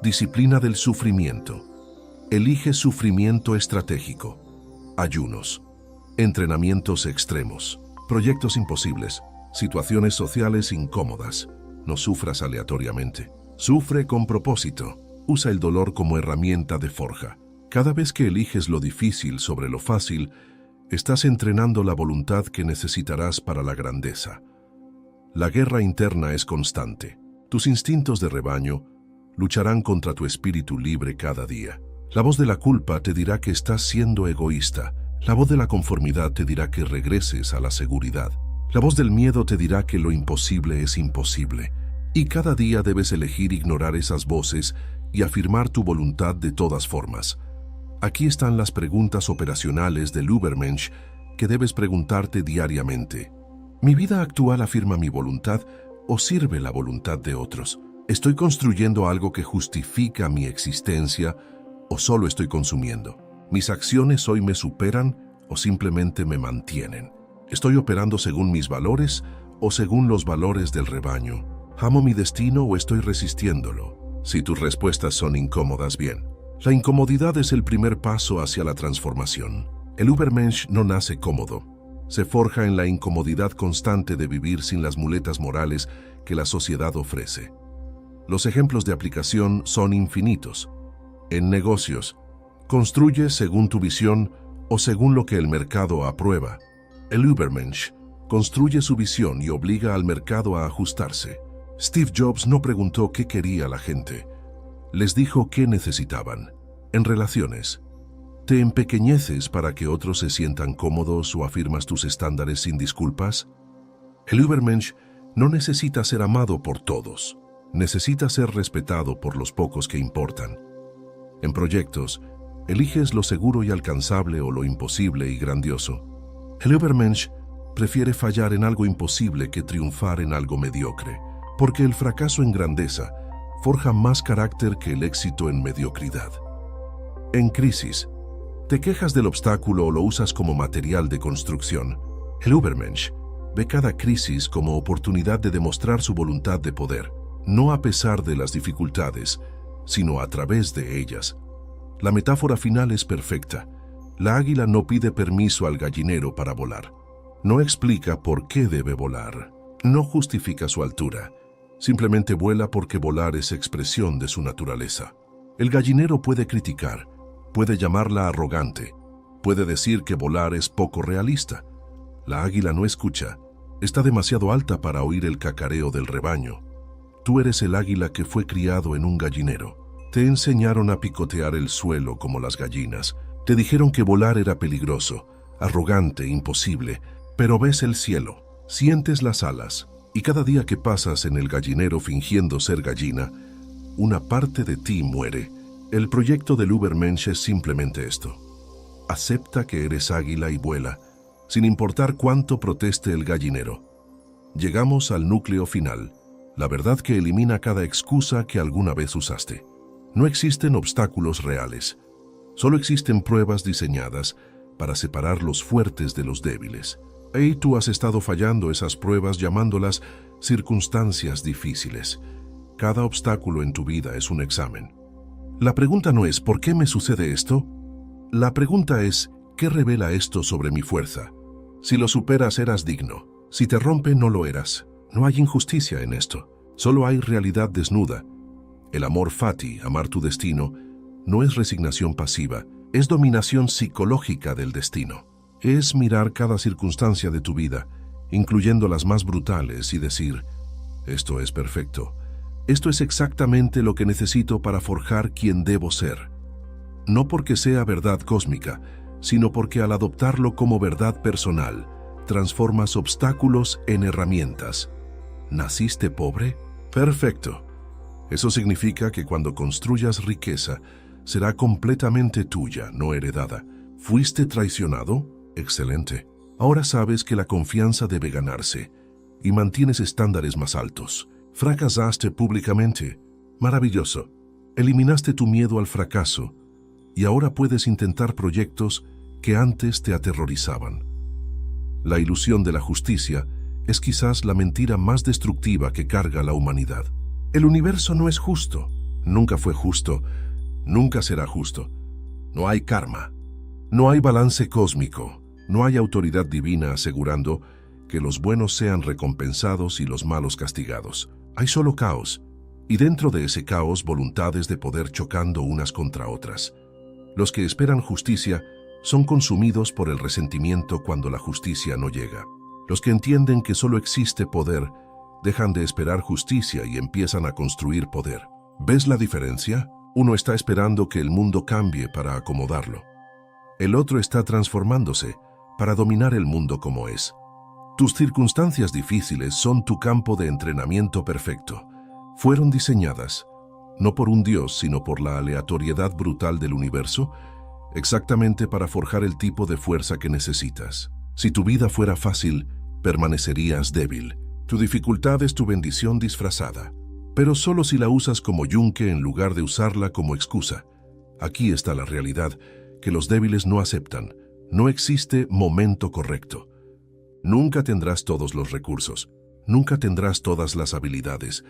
Disciplina del sufrimiento. Elige sufrimiento estratégico. Ayunos. Entrenamientos extremos. Proyectos imposibles. Situaciones sociales incómodas. No sufras aleatoriamente. Sufre con propósito. Usa el dolor como herramienta de forja. Cada vez que eliges lo difícil sobre lo fácil, estás entrenando la voluntad que necesitarás para la grandeza. La guerra interna es constante. Tus instintos de rebaño lucharán contra tu espíritu libre cada día. La voz de la culpa te dirá que estás siendo egoísta. La voz de la conformidad te dirá que regreses a la seguridad. La voz del miedo te dirá que lo imposible es imposible. Y cada día debes elegir ignorar esas voces y afirmar tu voluntad de todas formas. Aquí están las preguntas operacionales del Übermensch que debes preguntarte diariamente. ¿Mi vida actual afirma mi voluntad o sirve la voluntad de otros? ¿Estoy construyendo algo que justifica mi existencia o solo estoy consumiendo? ¿Mis acciones hoy me superan o simplemente me mantienen? ¿Estoy operando según mis valores o según los valores del rebaño? ¿Amo mi destino o estoy resistiéndolo? Si tus respuestas son incómodas, bien. La incomodidad es el primer paso hacia la transformación. El Übermensch no nace cómodo. Se forja en la incomodidad constante de vivir sin las muletas morales que la sociedad ofrece. Los ejemplos de aplicación son infinitos. En negocios, construye según tu visión o según lo que el mercado aprueba. El Übermensch construye su visión y obliga al mercado a ajustarse. Steve Jobs no preguntó qué quería la gente. Les dijo qué necesitaban. En relaciones, ¿te empequeñeces para que otros se sientan cómodos o afirmas tus estándares sin disculpas? El Übermensch no necesita ser amado por todos. Necesita ser respetado por los pocos que importan. En proyectos, eliges lo seguro y alcanzable o lo imposible y grandioso. El Übermensch prefiere fallar en algo imposible que triunfar en algo mediocre, porque el fracaso en grandeza forja más carácter que el éxito en mediocridad. En crisis, ¿te quejas del obstáculo o lo usas como material de construcción? El Übermensch ve cada crisis como oportunidad de demostrar su voluntad de poder, no a pesar de las dificultades, sino a través de ellas. La metáfora final es perfecta. La águila no pide permiso al gallinero para volar. No explica por qué debe volar. No justifica su altura. Simplemente vuela porque volar es expresión de su naturaleza. El gallinero puede criticar, puede llamarla arrogante, puede decir que volar es poco realista. La águila no escucha. Está demasiado alta para oír el cacareo del rebaño. Tú eres el águila que fue criado en un gallinero. Te enseñaron a picotear el suelo como las gallinas. Te dijeron que volar era peligroso, arrogante, imposible. Pero ves el cielo, sientes las alas, y cada día que pasas en el gallinero fingiendo ser gallina, una parte de ti muere. El proyecto del Übermensch es simplemente esto. Acepta que eres águila y vuela, sin importar cuánto proteste el gallinero. Llegamos al núcleo final, la verdad que elimina cada excusa que alguna vez usaste. No existen obstáculos reales, solo existen pruebas diseñadas para separar los fuertes de los débiles. Y tú has estado fallando esas pruebas llamándolas circunstancias difíciles. Cada obstáculo en tu vida es un examen. La pregunta no es ¿por qué me sucede esto? La pregunta es ¿qué revela esto sobre mi fuerza? Si lo superas eras digno. Si te rompe no lo eras. No hay injusticia en esto. Solo hay realidad desnuda. El amor fati, amar tu destino, no es resignación pasiva, es dominación psicológica del destino. Es mirar cada circunstancia de tu vida, incluyendo las más brutales, y decir, esto es perfecto. Esto es exactamente lo que necesito para forjar quien debo ser. No porque sea verdad cósmica, sino porque al adoptarlo como verdad personal, transformas obstáculos en herramientas. ¿Naciste pobre? Perfecto. Eso significa que cuando construyas riqueza, será completamente tuya, no heredada. ¿Fuiste traicionado? Excelente. Ahora sabes que la confianza debe ganarse y mantienes estándares más altos. Fracasaste públicamente. Maravilloso. Eliminaste tu miedo al fracaso y ahora puedes intentar proyectos que antes te aterrorizaban. La ilusión de la justicia es quizás la mentira más destructiva que carga la humanidad. El universo no es justo, nunca fue justo, nunca será justo. No hay karma, no hay balance cósmico, no hay autoridad divina asegurando que los buenos sean recompensados y los malos castigados. Hay solo caos, y dentro de ese caos voluntades de poder chocando unas contra otras. Los que esperan justicia son consumidos por el resentimiento cuando la justicia no llega. Los que entienden que solo existe poder dejan de esperar justicia y empiezan a construir poder. ¿Ves la diferencia? Uno está esperando que el mundo cambie para acomodarlo. El otro está transformándose para dominar el mundo como es. Tus circunstancias difíciles son tu campo de entrenamiento perfecto. Fueron diseñadas, no por un dios, sino por la aleatoriedad brutal del universo, exactamente para forjar el tipo de fuerza que necesitas. Si tu vida fuera fácil, permanecerías débil. Tu dificultad es tu bendición disfrazada, pero solo si la usas como yunque en lugar de usarla como excusa. Aquí está la realidad que los débiles no aceptan. No existe momento correcto. Nunca tendrás todos los recursos, nunca tendrás todas las habilidades,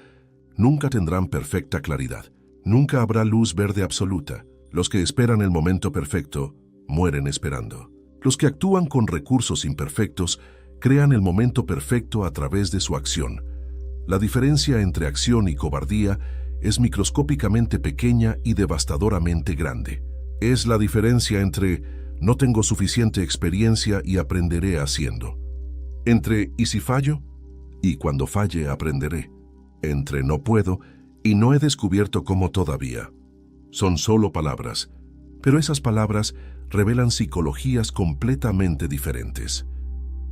nunca tendrán perfecta claridad, nunca habrá luz verde absoluta. Los que esperan el momento perfecto mueren esperando. Los que actúan con recursos imperfectos crean el momento perfecto a través de su acción. La diferencia entre acción y cobardía es microscópicamente pequeña y devastadoramente grande. Es la diferencia entre no tengo suficiente experiencia y aprenderé haciendo. Entre ¿y si fallo? Y cuando falle aprenderé. Entre no puedo y no he descubierto cómo todavía. Son solo palabras, pero esas palabras revelan psicologías completamente diferentes.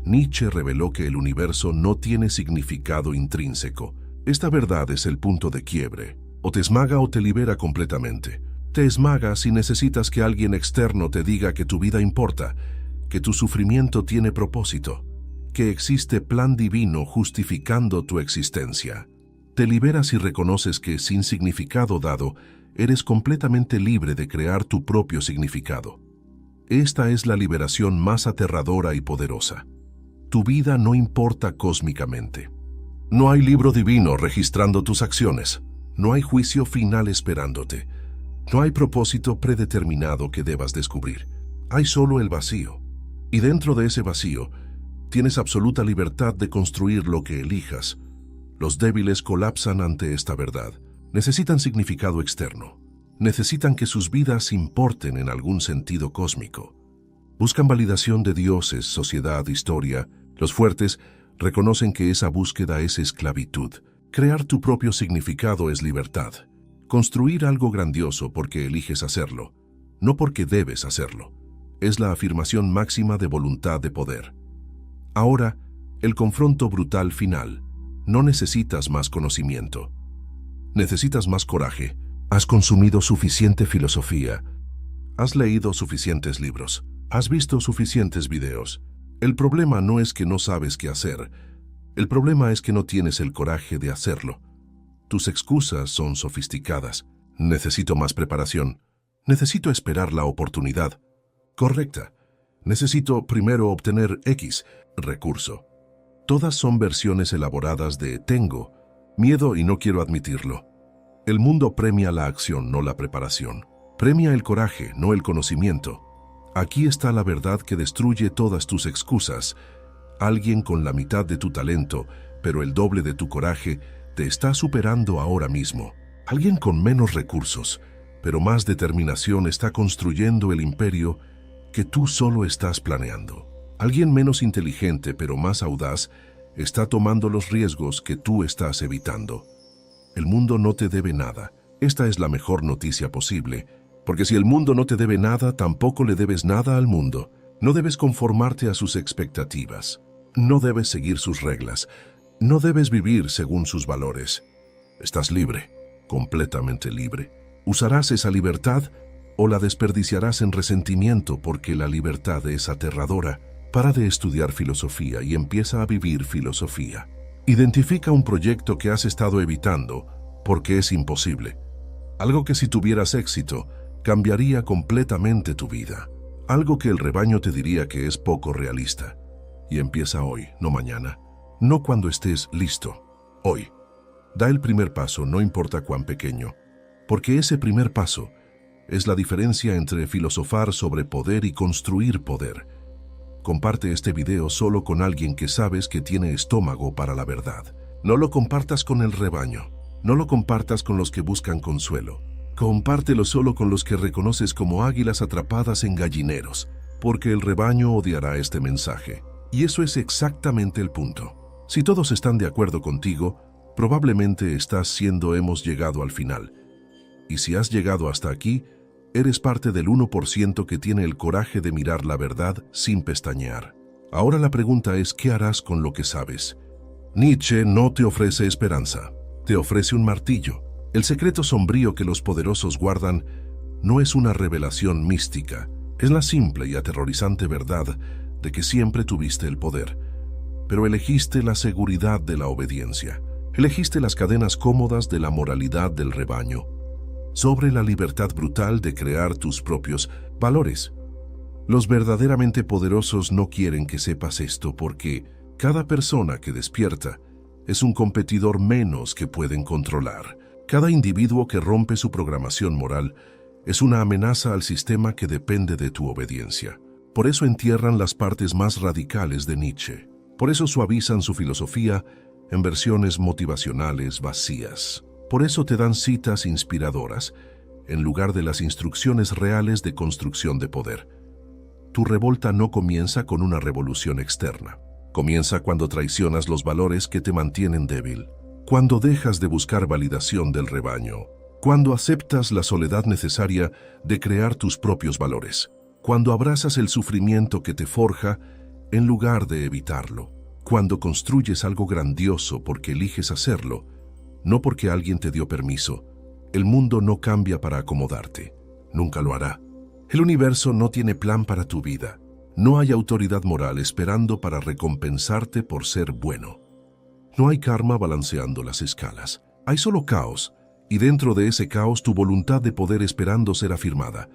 Nietzsche reveló que el universo no tiene significado intrínseco. Esta verdad es el punto de quiebre. O te esmaga o te libera completamente. Te esmaga si necesitas que alguien externo te diga que tu vida importa, que tu sufrimiento tiene propósito, que existe plan divino justificando tu existencia. Te liberas si reconoces que, sin significado dado, eres completamente libre de crear tu propio significado. Esta es la liberación más aterradora y poderosa. Tu vida no importa cósmicamente. No hay libro divino registrando tus acciones. No hay juicio final esperándote. No hay propósito predeterminado que debas descubrir. Hay solo el vacío. Y dentro de ese vacío, tienes absoluta libertad de construir lo que elijas. Los débiles colapsan ante esta verdad. Necesitan significado externo. Necesitan que sus vidas importen en algún sentido cósmico. Buscan validación de dioses, sociedad, historia. Los fuertes reconocen que esa búsqueda es esclavitud. Crear tu propio significado es libertad. Construir algo grandioso porque eliges hacerlo, no porque debes hacerlo. Es la afirmación máxima de voluntad de poder. Ahora, el confronto brutal final. No necesitas más conocimiento. Necesitas más coraje. Has consumido suficiente filosofía. Has leído suficientes libros. Has visto suficientes videos. El problema no es que no sabes qué hacer. El problema es que no tienes el coraje de hacerlo. Tus excusas son sofisticadas. Necesito más preparación. Necesito esperar la oportunidad correcta. Necesito primero obtener X recurso. Todas son versiones elaboradas de tengo miedo y no quiero admitirlo. El mundo premia la acción, no la preparación. Premia el coraje, no el conocimiento. Aquí está la verdad que destruye todas tus excusas. Alguien con la mitad de tu talento, pero el doble de tu coraje, te está superando ahora mismo. Alguien con menos recursos, pero más determinación está construyendo el imperio que tú solo estás planeando. Alguien menos inteligente, pero más audaz, está tomando los riesgos que tú estás evitando. El mundo no te debe nada. Esta es la mejor noticia posible, porque si el mundo no te debe nada, tampoco le debes nada al mundo. No debes conformarte a sus expectativas. No debes seguir sus reglas. No debes vivir según sus valores. Estás libre, completamente libre. ¿Usarás esa libertad o la desperdiciarás en resentimiento porque la libertad es aterradora? Para de estudiar filosofía y empieza a vivir filosofía. Identifica un proyecto que has estado evitando porque es imposible. Algo que si tuvieras éxito, cambiaría completamente tu vida. Algo que el rebaño te diría que es poco realista. Y empieza hoy, no mañana. No cuando estés listo. Hoy. Da el primer paso, no importa cuán pequeño. Porque ese primer paso es la diferencia entre filosofar sobre poder y construir poder. Comparte este video solo con alguien que sabes que tiene estómago para la verdad. No lo compartas con el rebaño. No lo compartas con los que buscan consuelo. Compártelo solo con los que reconoces como águilas atrapadas en gallineros, porque el rebaño odiará este mensaje. Y eso es exactamente el punto. Si todos están de acuerdo contigo, probablemente estás siendo hemos llegado al final. Y si has llegado hasta aquí, eres parte del 1% que tiene el coraje de mirar la verdad sin pestañear. Ahora la pregunta es, ¿qué harás con lo que sabes? Nietzsche no te ofrece esperanza, te ofrece un martillo. El secreto sombrío que los poderosos guardan no es una revelación mística, es la simple y aterrorizante verdad de que siempre tuviste el poder, pero elegiste la seguridad de la obediencia. Elegiste las cadenas cómodas de la moralidad del rebaño sobre la libertad brutal de crear tus propios valores. Los verdaderamente poderosos no quieren que sepas esto porque cada persona que despierta es un competidor menos que pueden controlar. Cada individuo que rompe su programación moral es una amenaza al sistema que depende de tu obediencia. Por eso entierran las partes más radicales de Nietzsche. Por eso suavizan su filosofía en versiones motivacionales vacías. Por eso te dan citas inspiradoras, en lugar de las instrucciones reales de construcción de poder. Tu revolta no comienza con una revolución externa. Comienza cuando traicionas los valores que te mantienen débil. Cuando dejas de buscar validación del rebaño. Cuando aceptas la soledad necesaria de crear tus propios valores. Cuando abrazas el sufrimiento que te forja en lugar de evitarlo. Cuando construyes algo grandioso porque eliges hacerlo, no porque alguien te dio permiso. El mundo no cambia para acomodarte. Nunca lo hará. El universo no tiene plan para tu vida. No hay autoridad moral esperando para recompensarte por ser bueno. No hay karma balanceando las escalas. Hay solo caos, y dentro de ese caos tu voluntad de poder esperando ser afirmada.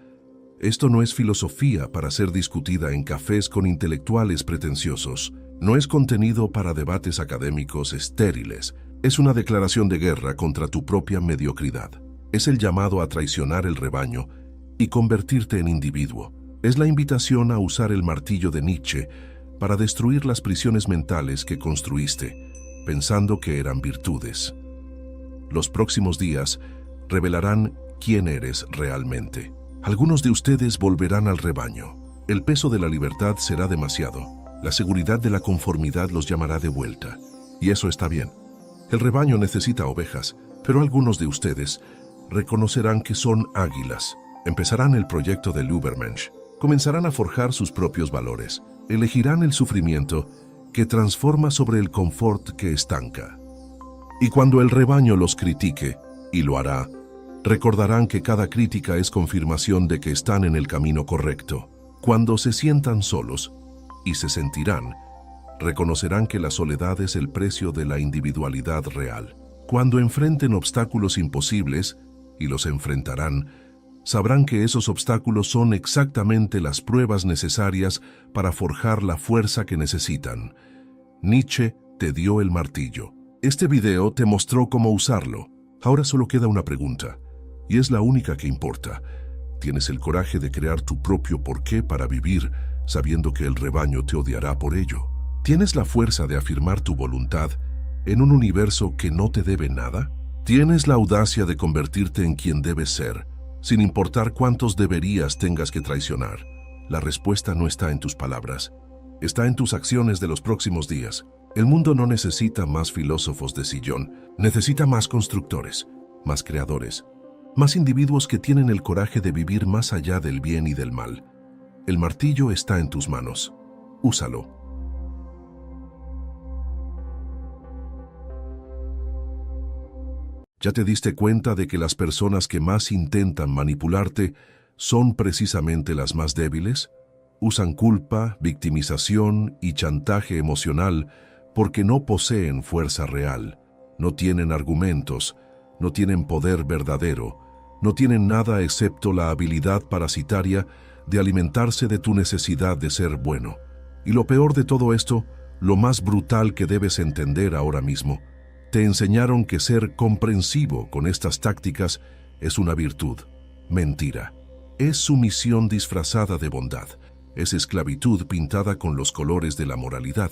Esto no es filosofía para ser discutida en cafés con intelectuales pretenciosos. No es contenido para debates académicos estériles. Es una declaración de guerra contra tu propia mediocridad. Es el llamado a traicionar el rebaño y convertirte en individuo. Es la invitación a usar el martillo de Nietzsche para destruir las prisiones mentales que construiste, pensando que eran virtudes. Los próximos días revelarán quién eres realmente. Algunos de ustedes volverán al rebaño. El peso de la libertad será demasiado. La seguridad de la conformidad los llamará de vuelta. Y eso está bien. El rebaño necesita ovejas, pero algunos de ustedes reconocerán que son águilas. Empezarán el proyecto del Übermensch. Comenzarán a forjar sus propios valores. Elegirán el sufrimiento que transforma sobre el confort que estanca. Y cuando el rebaño los critique, y lo hará, recordarán que cada crítica es confirmación de que están en el camino correcto. Cuando se sientan solos, y se sentirán, reconocerán que la soledad es el precio de la individualidad real. Cuando enfrenten obstáculos imposibles, y los enfrentarán, sabrán que esos obstáculos son exactamente las pruebas necesarias para forjar la fuerza que necesitan. Nietzsche te dio el martillo. Este video te mostró cómo usarlo. Ahora solo queda una pregunta, y es la única que importa. ¿Tienes el coraje de crear tu propio porqué para vivir, sabiendo que el rebaño te odiará por ello? ¿Tienes la fuerza de afirmar tu voluntad en un universo que no te debe nada? ¿Tienes la audacia de convertirte en quien debes ser, sin importar cuántos deberías tengas que traicionar? La respuesta no está en tus palabras, está en tus acciones de los próximos días. El mundo no necesita más filósofos de sillón, necesita más constructores, más creadores, más individuos que tienen el coraje de vivir más allá del bien y del mal. El martillo está en tus manos. Úsalo. ¿Ya te diste cuenta de que las personas que más intentan manipularte son precisamente las más débiles? Usan culpa, victimización y chantaje emocional porque no poseen fuerza real, no tienen argumentos, no tienen poder verdadero, no tienen nada excepto la habilidad parasitaria de alimentarse de tu necesidad de ser bueno. Y lo peor de todo esto, lo más brutal que debes entender ahora mismo, te enseñaron que ser comprensivo con estas tácticas es una virtud. Mentira. Es sumisión disfrazada de bondad. Es esclavitud pintada con los colores de la moralidad.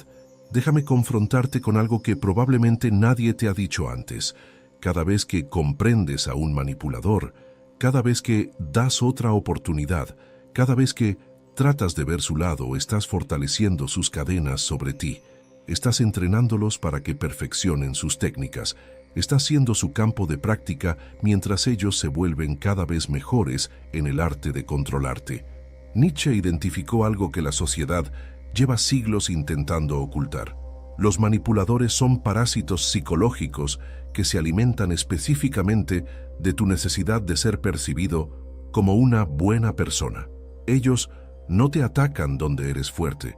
Déjame confrontarte con algo que probablemente nadie te ha dicho antes. Cada vez que comprendes a un manipulador, cada vez que das otra oportunidad, cada vez que tratas de ver su lado, estás fortaleciendo sus cadenas sobre ti. Estás entrenándolos para que perfeccionen sus técnicas. Estás siendo su campo de práctica mientras ellos se vuelven cada vez mejores en el arte de controlarte. Nietzsche identificó algo que la sociedad lleva siglos intentando ocultar. Los manipuladores son parásitos psicológicos que se alimentan específicamente de tu necesidad de ser percibido como una buena persona. Ellos no te atacan donde eres fuerte.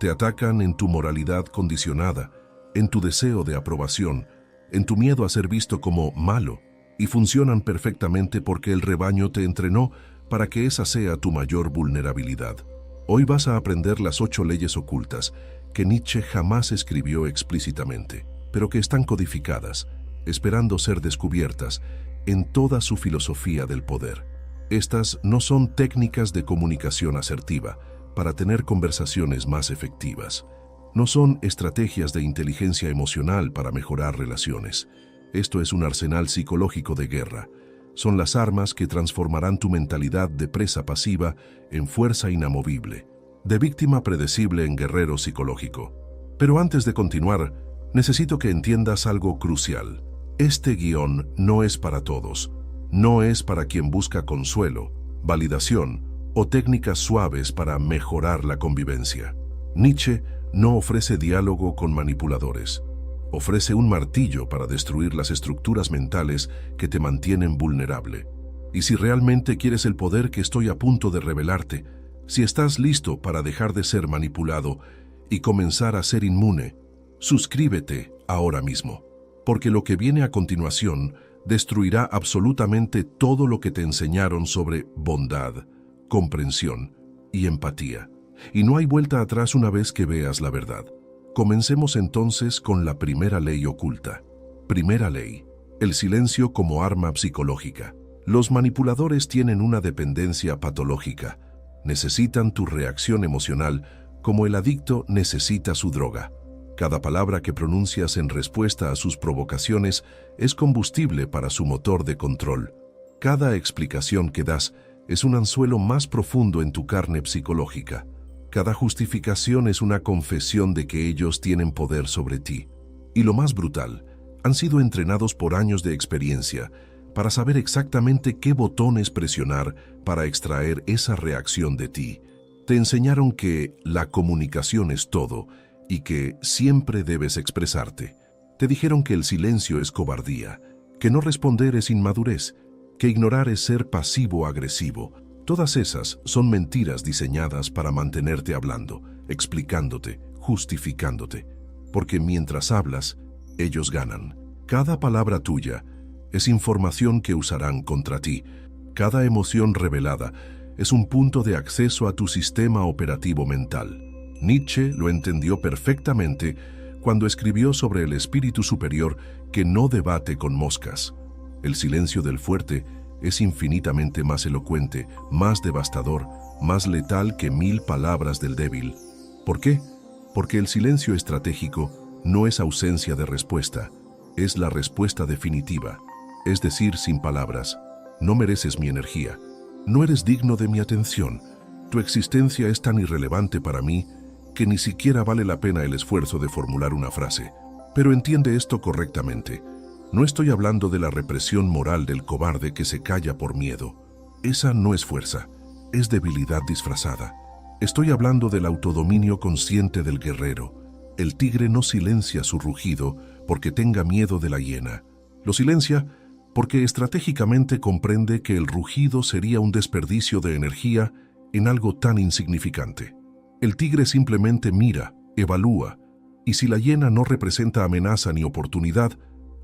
Te atacan en tu moralidad condicionada, en tu deseo de aprobación, en tu miedo a ser visto como malo, y funcionan perfectamente porque el rebaño te entrenó para que esa sea tu mayor vulnerabilidad. Hoy vas a aprender las 8 leyes ocultas que Nietzsche jamás escribió explícitamente, pero que están codificadas, esperando ser descubiertas en toda su filosofía del poder. Estas no son técnicas de comunicación asertiva, para tener conversaciones más efectivas. No son estrategias de inteligencia emocional para mejorar relaciones. Esto es un arsenal psicológico de guerra. Son las armas que transformarán tu mentalidad de presa pasiva en fuerza inamovible, de víctima predecible en guerrero psicológico. Pero antes de continuar, necesito que entiendas algo crucial. Este guión no es para todos. No es para quien busca consuelo, validación o técnicas suaves para mejorar la convivencia. Nietzsche no ofrece diálogo con manipuladores. Ofrece un martillo para destruir las estructuras mentales que te mantienen vulnerable. Y si realmente quieres el poder que estoy a punto de revelarte, si estás listo para dejar de ser manipulado y comenzar a ser inmune, suscríbete ahora mismo, porque lo que viene a continuación destruirá absolutamente todo lo que te enseñaron sobre bondad, comprensión y empatía. Y no hay vuelta atrás una vez que veas la verdad. Comencemos entonces con la primera ley oculta. Primera ley: el silencio como arma psicológica. Los manipuladores tienen una dependencia patológica. Necesitan tu reacción emocional como el adicto necesita su droga. Cada palabra que pronuncias en respuesta a sus provocaciones es combustible para su motor de control. Cada explicación que das es un anzuelo más profundo en tu carne psicológica. Cada justificación es una confesión de que ellos tienen poder sobre ti. Y lo más brutal, han sido entrenados por años de experiencia para saber exactamente qué botones presionar para extraer esa reacción de ti. Te enseñaron que la comunicación es todo y que siempre debes expresarte. Te dijeron que el silencio es cobardía, que no responder es inmadurez, que ignorar es ser pasivo-agresivo. Todas esas son mentiras diseñadas para mantenerte hablando, explicándote, justificándote. Porque mientras hablas, ellos ganan. Cada palabra tuya es información que usarán contra ti. Cada emoción revelada es un punto de acceso a tu sistema operativo mental. Nietzsche lo entendió perfectamente cuando escribió sobre el espíritu superior que no debate con moscas. El silencio del fuerte es infinitamente más elocuente, más devastador, más letal que 1000 palabras del débil. ¿Por qué? Porque el silencio estratégico no es ausencia de respuesta, es la respuesta definitiva. Es decir, sin palabras, no mereces mi energía, no eres digno de mi atención, tu existencia es tan irrelevante para mí que ni siquiera vale la pena el esfuerzo de formular una frase. Pero entiende esto correctamente. No estoy hablando de la represión moral del cobarde que se calla por miedo. Esa no es fuerza, es debilidad disfrazada. Estoy hablando del autodominio consciente del guerrero. El tigre no silencia su rugido porque tenga miedo de la hiena. Lo silencia porque estratégicamente comprende que el rugido sería un desperdicio de energía en algo tan insignificante. El tigre simplemente mira, evalúa, y si la hiena no representa amenaza ni oportunidad,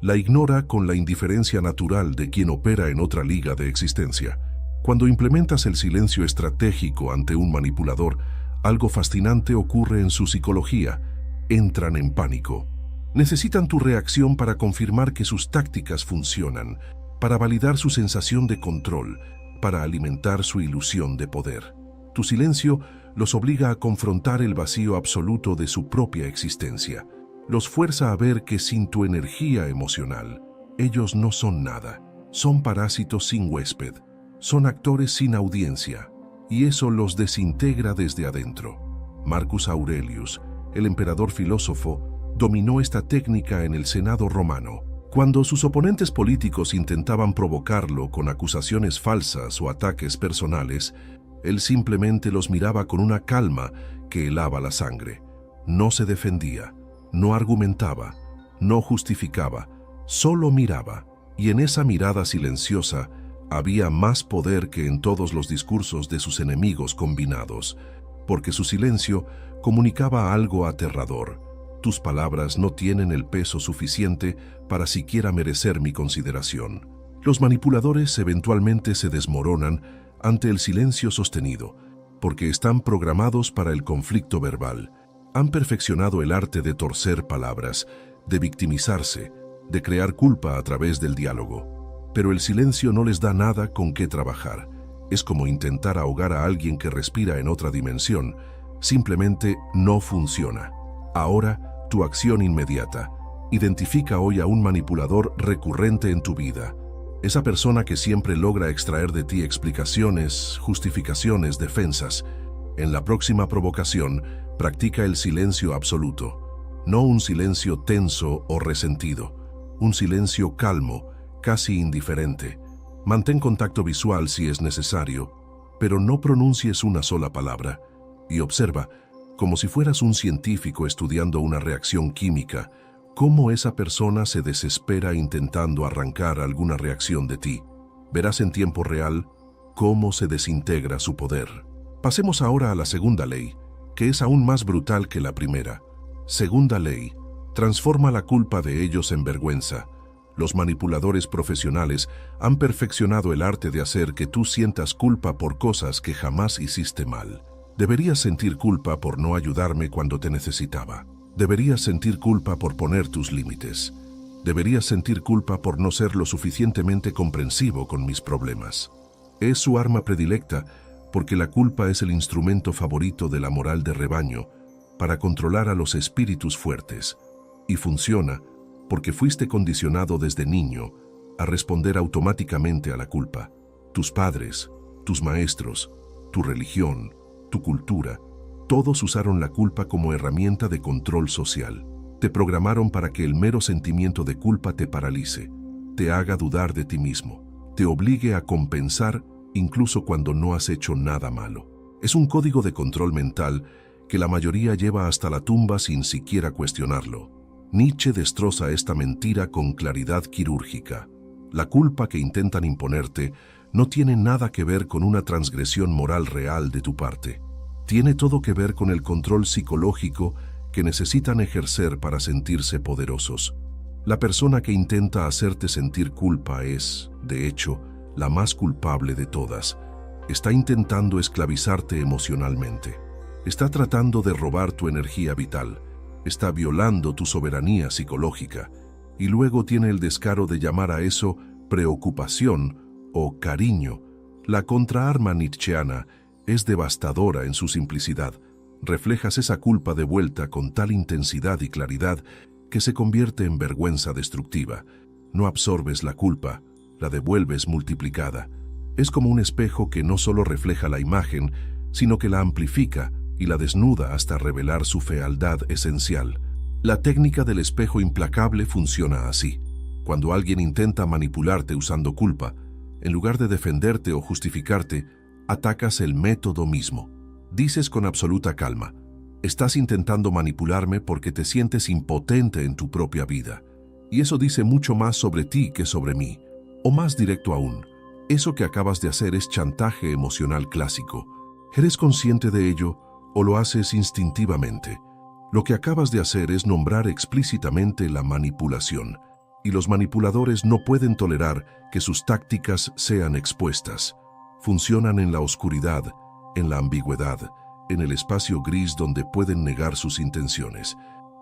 la ignora con la indiferencia natural de quien opera en otra liga de existencia. Cuando implementas el silencio estratégico ante un manipulador, algo fascinante ocurre en su psicología. Entran en pánico. Necesitan tu reacción para confirmar que sus tácticas funcionan, para validar su sensación de control, para alimentar su ilusión de poder. Tu silencio los obliga a confrontar el vacío absoluto de su propia existencia. Los fuerza a ver que sin tu energía emocional, ellos no son nada. Son parásitos sin huésped. Son actores sin audiencia. Y eso los desintegra desde adentro. Marcus Aurelius, el emperador filósofo, dominó esta técnica en el Senado romano. Cuando sus oponentes políticos intentaban provocarlo con acusaciones falsas o ataques personales, él simplemente los miraba con una calma que helaba la sangre. No se defendía, no argumentaba, no justificaba, solo miraba. Y en esa mirada silenciosa había más poder que en todos los discursos de sus enemigos combinados, porque su silencio comunicaba algo aterrador. Tus palabras no tienen el peso suficiente para siquiera merecer mi consideración. Los manipuladores eventualmente se desmoronan ante el silencio sostenido, porque están programados para el conflicto verbal. Han perfeccionado el arte de torcer palabras, de victimizarse, de crear culpa a través del diálogo. Pero el silencio no les da nada con qué trabajar. Es como intentar ahogar a alguien que respira en otra dimensión. Simplemente no funciona. Ahora, tu acción inmediata. Identifica hoy a un manipulador recurrente en tu vida. Esa persona que siempre logra extraer de ti explicaciones, justificaciones, defensas. En la próxima provocación, practica el silencio absoluto. No un silencio tenso o resentido. Un silencio calmo, casi indiferente. Mantén contacto visual si es necesario, pero no pronuncies una sola palabra. Y observa, como si fueras un científico estudiando una reacción química, cómo esa persona se desespera intentando arrancar alguna reacción de ti. Verás en tiempo real cómo se desintegra su poder. Pasemos ahora a la segunda ley, que es aún más brutal que la primera. Segunda ley, transforma la culpa de ellos en vergüenza. Los manipuladores profesionales han perfeccionado el arte de hacer que tú sientas culpa por cosas que jamás hiciste mal. Deberías sentir culpa por no ayudarme cuando te necesitaba. Deberías sentir culpa por poner tus límites. Deberías sentir culpa por no ser lo suficientemente comprensivo con mis problemas. Es su arma predilecta porque la culpa es el instrumento favorito de la moral de rebaño para controlar a los espíritus fuertes. Y funciona porque fuiste condicionado desde niño a responder automáticamente a la culpa. Tus padres, tus maestros, tu religión, tu cultura, todos usaron la culpa como herramienta de control social. Te programaron para que el mero sentimiento de culpa te paralice, te haga dudar de ti mismo, te obligue a compensar incluso cuando no has hecho nada malo. Es un código de control mental que la mayoría lleva hasta la tumba sin siquiera cuestionarlo. Nietzsche destroza esta mentira con claridad quirúrgica. La culpa que intentan imponerte no tiene nada que ver con una transgresión moral real de tu parte. Tiene todo que ver con el control psicológico que necesitan ejercer para sentirse poderosos. La persona que intenta hacerte sentir culpa es, de hecho, la más culpable de todas. Está intentando esclavizarte emocionalmente. Está tratando de robar tu energía vital. Está violando tu soberanía psicológica. Y luego tiene el descaro de llamar a eso preocupación o cariño. La contraarma nietzscheana es devastadora en su simplicidad. Reflejas esa culpa de vuelta con tal intensidad y claridad que se convierte en vergüenza destructiva. No absorbes la culpa, la devuelves multiplicada. Es como un espejo que no solo refleja la imagen, sino que la amplifica y la desnuda hasta revelar su fealdad esencial. La técnica del espejo implacable funciona así. Cuando alguien intenta manipularte usando culpa, en lugar de defenderte o justificarte, atacas el método mismo. Dices con absoluta calma: estás intentando manipularme porque te sientes impotente en tu propia vida. Y eso dice mucho más sobre ti que sobre mí. O más directo aún, eso que acabas de hacer es chantaje emocional clásico. ¿Eres consciente de ello o lo haces instintivamente? Lo que acabas de hacer es nombrar explícitamente la manipulación, y los manipuladores no pueden tolerar que sus tácticas sean expuestas. Funcionan en la oscuridad, en la ambigüedad, en el espacio gris donde pueden negar sus intenciones.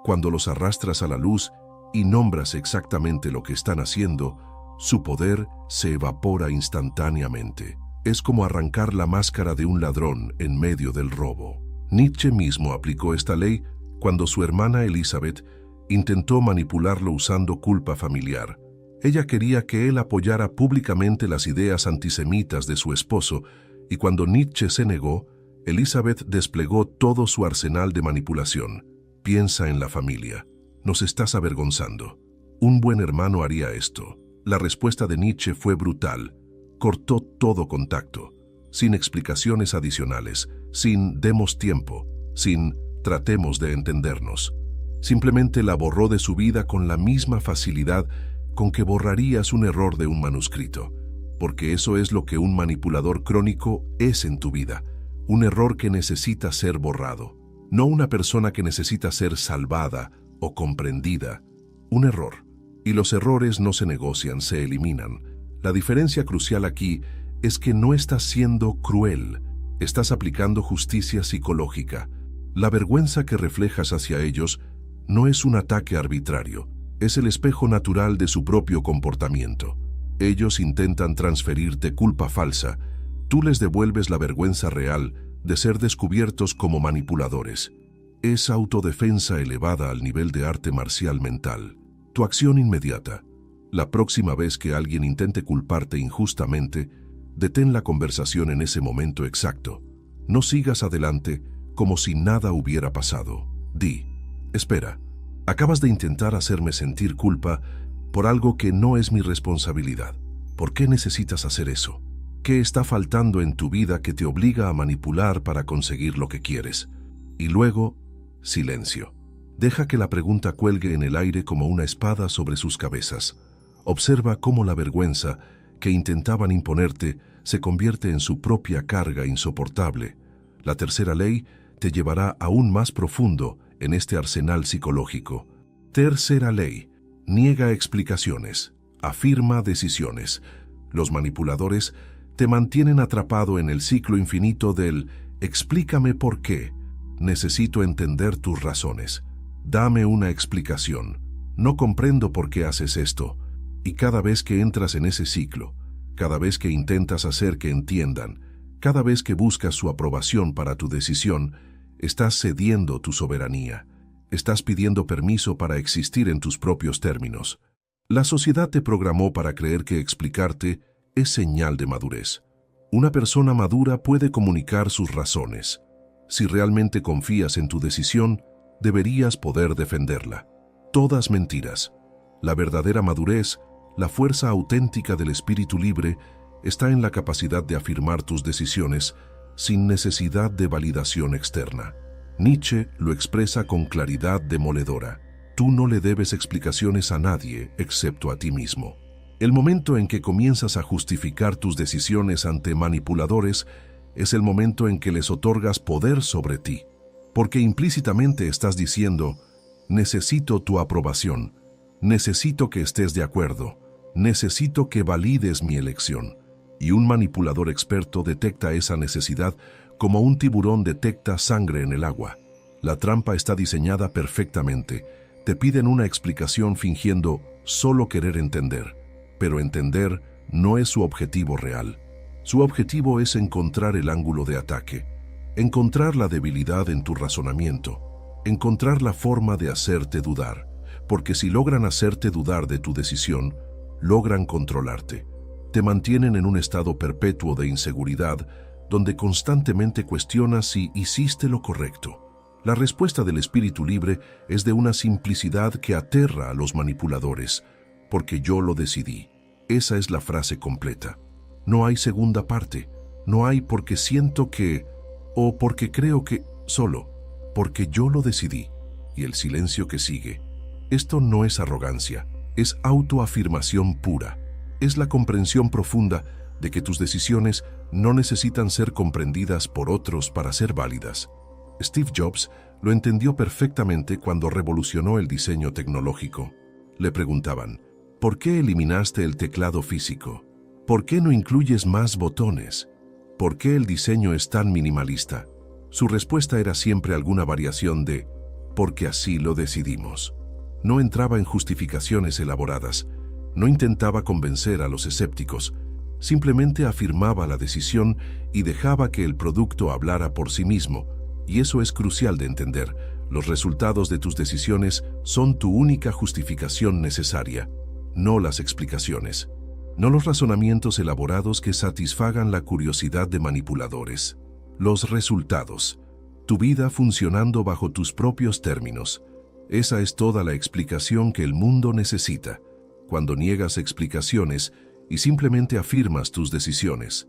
Cuando los arrastras a la luz y nombras exactamente lo que están haciendo, su poder se evapora instantáneamente. Es como arrancar la máscara de un ladrón en medio del robo. Nietzsche mismo aplicó esta ley cuando su hermana Elizabeth intentó manipularlo usando culpa familiar. Ella quería que él apoyara públicamente las ideas antisemitas de su esposo, y cuando Nietzsche se negó, Elizabeth desplegó todo su arsenal de manipulación. Piensa en la familia. Nos estás avergonzando. Un buen hermano haría esto. La respuesta de Nietzsche fue brutal. Cortó todo contacto, sin explicaciones adicionales, sin demos tiempo, sin tratemos de entendernos. Simplemente la borró de su vida con la misma facilidad con que borrarías un error de un manuscrito, porque eso es lo que un manipulador crónico es en tu vida, un error que necesita ser borrado, no una persona que necesita ser salvada o comprendida, un error. Y los errores no se negocian, se eliminan. La diferencia crucial aquí es que no estás siendo cruel, estás aplicando justicia psicológica. La vergüenza que reflejas hacia ellos no es un ataque arbitrario, es el espejo natural de su propio comportamiento. Ellos intentan transferirte culpa falsa, tú les devuelves la vergüenza real de ser descubiertos como manipuladores. Es autodefensa elevada al nivel de arte marcial mental. Tu acción inmediata. La próxima vez que alguien intente culparte injustamente, detén la conversación en ese momento exacto. No sigas adelante como si nada hubiera pasado. Di: espera, acabas de intentar hacerme sentir culpa por algo que no es mi responsabilidad. ¿Por qué necesitas hacer eso? ¿Qué está faltando en tu vida que te obliga a manipular para conseguir lo que quieres? Y luego, silencio. Deja que la pregunta cuelgue en el aire como una espada sobre sus cabezas. Observa cómo la vergüenza que intentaban imponerte se convierte en su propia carga insoportable. La tercera ley te llevará aún más profundo en este arsenal psicológico. Tercera ley: niega explicaciones, afirma decisiones. Los manipuladores te mantienen atrapado en el ciclo infinito del explícame por qué, necesito entender tus razones, dame una explicación, no comprendo por qué haces esto. Y cada vez que entras en ese ciclo, cada vez que intentas hacer que entiendan, cada vez que buscas su aprobación para tu decisión, estás cediendo tu soberanía. Estás pidiendo permiso para existir en tus propios términos. La sociedad te programó para creer que explicarte es señal de madurez. Una persona madura puede comunicar sus razones. Si realmente confías en tu decisión, deberías poder defenderla. Todas mentiras. La verdadera madurez, la fuerza auténtica del espíritu libre, está en la capacidad de afirmar tus decisiones sin necesidad de validación externa. Nietzsche lo expresa con claridad demoledora. Tú no le debes explicaciones a nadie excepto a ti mismo. El momento en que comienzas a justificar tus decisiones ante manipuladores es el momento en que les otorgas poder sobre ti, porque implícitamente estás diciendo: necesito tu aprobación, necesito que estés de acuerdo, necesito que valides mi elección. Y un manipulador experto detecta esa necesidad como un tiburón detecta sangre en el agua. La trampa está diseñada perfectamente. Te piden una explicación fingiendo solo querer entender, pero entender no es su objetivo real. Su objetivo es encontrar el ángulo de ataque, encontrar la debilidad en tu razonamiento, encontrar la forma de hacerte dudar, porque si logran hacerte dudar de tu decisión, logran controlarte. Te mantienen en un estado perpetuo de inseguridad, donde constantemente cuestionas si hiciste lo correcto. La respuesta del espíritu libre es de una simplicidad que aterra a los manipuladores, porque yo lo decidí. Esa es la frase completa. No hay segunda parte, no hay porque siento que, o porque creo que, solo, porque yo lo decidí. Y el silencio que sigue. Esto no es arrogancia, es autoafirmación pura. Es la comprensión profunda de que tus decisiones no necesitan ser comprendidas por otros para ser válidas. Steve Jobs lo entendió perfectamente cuando revolucionó el diseño tecnológico. Le preguntaban: ¿por qué eliminaste el teclado físico? ¿Por qué no incluyes más botones? ¿Por qué el diseño es tan minimalista? Su respuesta era siempre alguna variación de «porque así lo decidimos». No entraba en justificaciones elaboradas, no intentaba convencer a los escépticos, simplemente afirmaba la decisión y dejaba que el producto hablara por sí mismo. Y eso es crucial de entender. Los resultados de tus decisiones son tu única justificación necesaria, no las explicaciones, no los razonamientos elaborados que satisfagan la curiosidad de manipuladores. Los resultados, tu vida funcionando bajo tus propios términos. Esa es toda la explicación que el mundo necesita. Cuando niegas explicaciones y simplemente afirmas tus decisiones,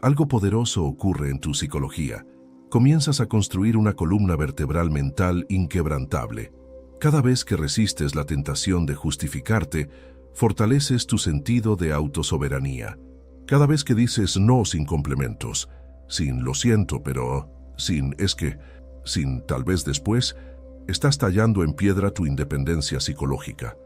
algo poderoso ocurre en tu psicología. Comienzas a construir una columna vertebral mental inquebrantable. Cada vez que resistes la tentación de justificarte, fortaleces tu sentido de autosoberanía. Cada vez que dices no sin complementos, sin lo siento, pero, sin es que, sin tal vez después, estás tallando en piedra tu independencia psicológica.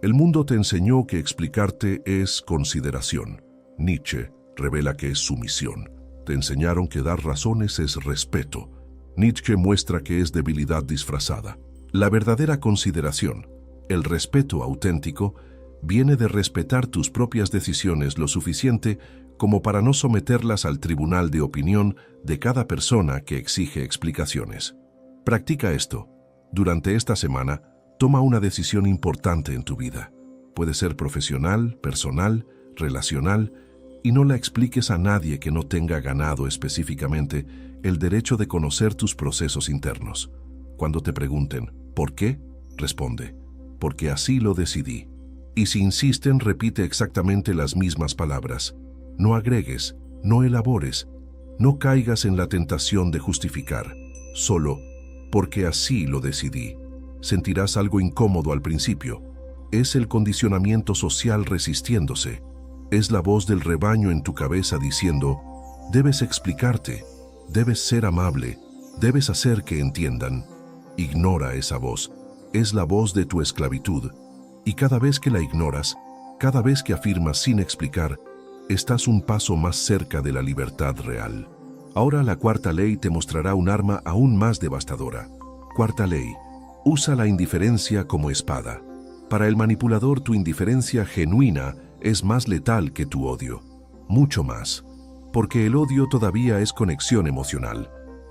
El mundo te enseñó que explicarte es consideración. Nietzsche revela que es sumisión. Te enseñaron que dar razones es respeto. Nietzsche muestra que es debilidad disfrazada. La verdadera consideración, el respeto auténtico, viene de respetar tus propias decisiones lo suficiente como para no someterlas al tribunal de opinión de cada persona que exige explicaciones. Practica esto. Durante esta semana, toma una decisión importante en tu vida. Puede ser profesional, personal, relacional, y no la expliques a nadie que no tenga ganado específicamente el derecho de conocer tus procesos internos. Cuando te pregunten ¿por qué?, responde: porque así lo decidí. Y si insisten, repite exactamente las mismas palabras. No agregues, no elabores, no caigas en la tentación de justificar. Solo porque así lo decidí. Sentirás algo incómodo al principio. Es el condicionamiento social resistiéndose. Es la voz del rebaño en tu cabeza diciendo: debes explicarte, debes ser amable, debes hacer que entiendan. Ignora esa voz. Es la voz de tu esclavitud. Y cada vez que la ignoras, cada vez que afirmas sin explicar, estás un paso más cerca de la libertad real. Ahora la cuarta ley te mostrará un arma aún más devastadora. Cuarta ley: usa la indiferencia como espada. Para el manipulador, tu indiferencia genuina es más letal que tu odio. Mucho más. Porque el odio todavía es conexión emocional.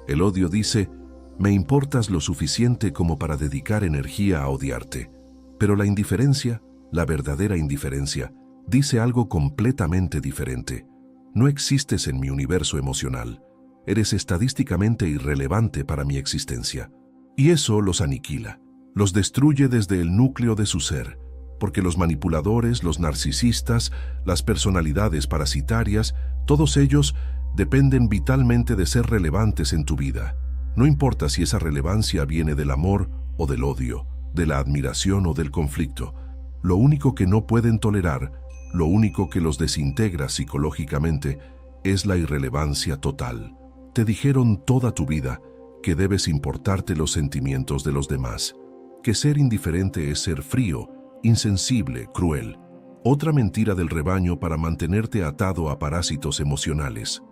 El odio dice: me importas lo suficiente como para dedicar energía a odiarte. Pero la indiferencia, la verdadera indiferencia, dice algo completamente diferente. No existes en mi universo emocional. Eres estadísticamente irrelevante para mi existencia. Y eso los aniquila. Los destruye desde el núcleo de su ser. Porque los manipuladores, los narcisistas, las personalidades parasitarias, todos ellos dependen vitalmente de ser relevantes en tu vida. No importa si esa relevancia viene del amor o del odio, de la admiración o del conflicto. Lo único que no pueden tolerar, lo único que los desintegra psicológicamente, es la irrelevancia total. Te dijeron toda tu vida que debes importarte los sentimientos de los demás, que ser indiferente es ser frío, insensible, cruel. Otra mentira del rebaño para mantenerte atado a parásitos emocionales.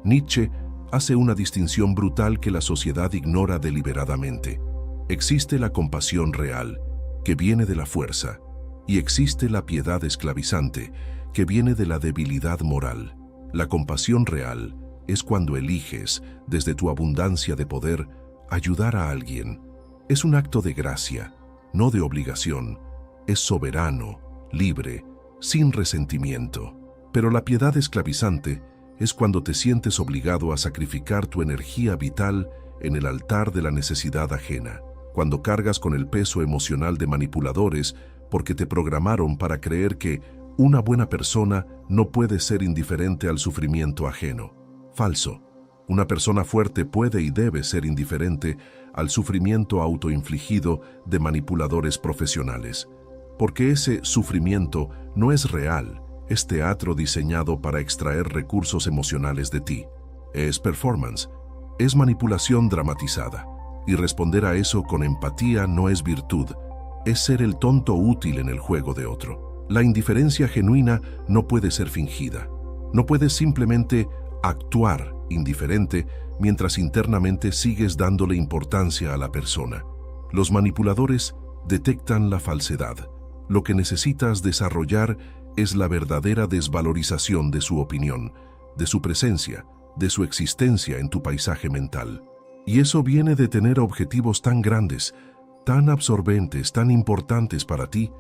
Nietzsche hace una distinción brutal que la sociedad ignora deliberadamente. Existe la compasión real, que viene de la fuerza, y existe la piedad esclavizante, que viene de la debilidad moral. La compasión real es cuando eliges, desde tu abundancia de poder, ayudar a alguien. Es un acto de gracia, no de obligación. Es soberano, libre, sin resentimiento. Pero la piedad esclavizante es cuando te sientes obligado a sacrificar tu energía vital en el altar de la necesidad ajena, cuando cargas con el peso emocional de manipuladores porque te programaron para creer que una buena persona no puede ser indiferente al sufrimiento ajeno. Falso. Una persona fuerte puede y debe ser indiferente al sufrimiento autoinfligido de manipuladores profesionales, porque ese sufrimiento no es real, es teatro diseñado para extraer recursos emocionales de ti. Es performance, es manipulación dramatizada, y responder a eso con empatía no es virtud, es ser el tonto útil en el juego de otro. La indiferencia genuina no puede ser fingida. No puedes simplemente actuar indiferente mientras internamente sigues dándole importancia a la persona. Los manipuladores detectan la falsedad. Lo que necesitas desarrollar es la verdadera desvalorización de su opinión, de su presencia, de su existencia en tu paisaje mental. Y eso viene de tener objetivos tan grandes, tan absorbentes, tan importantes para ti,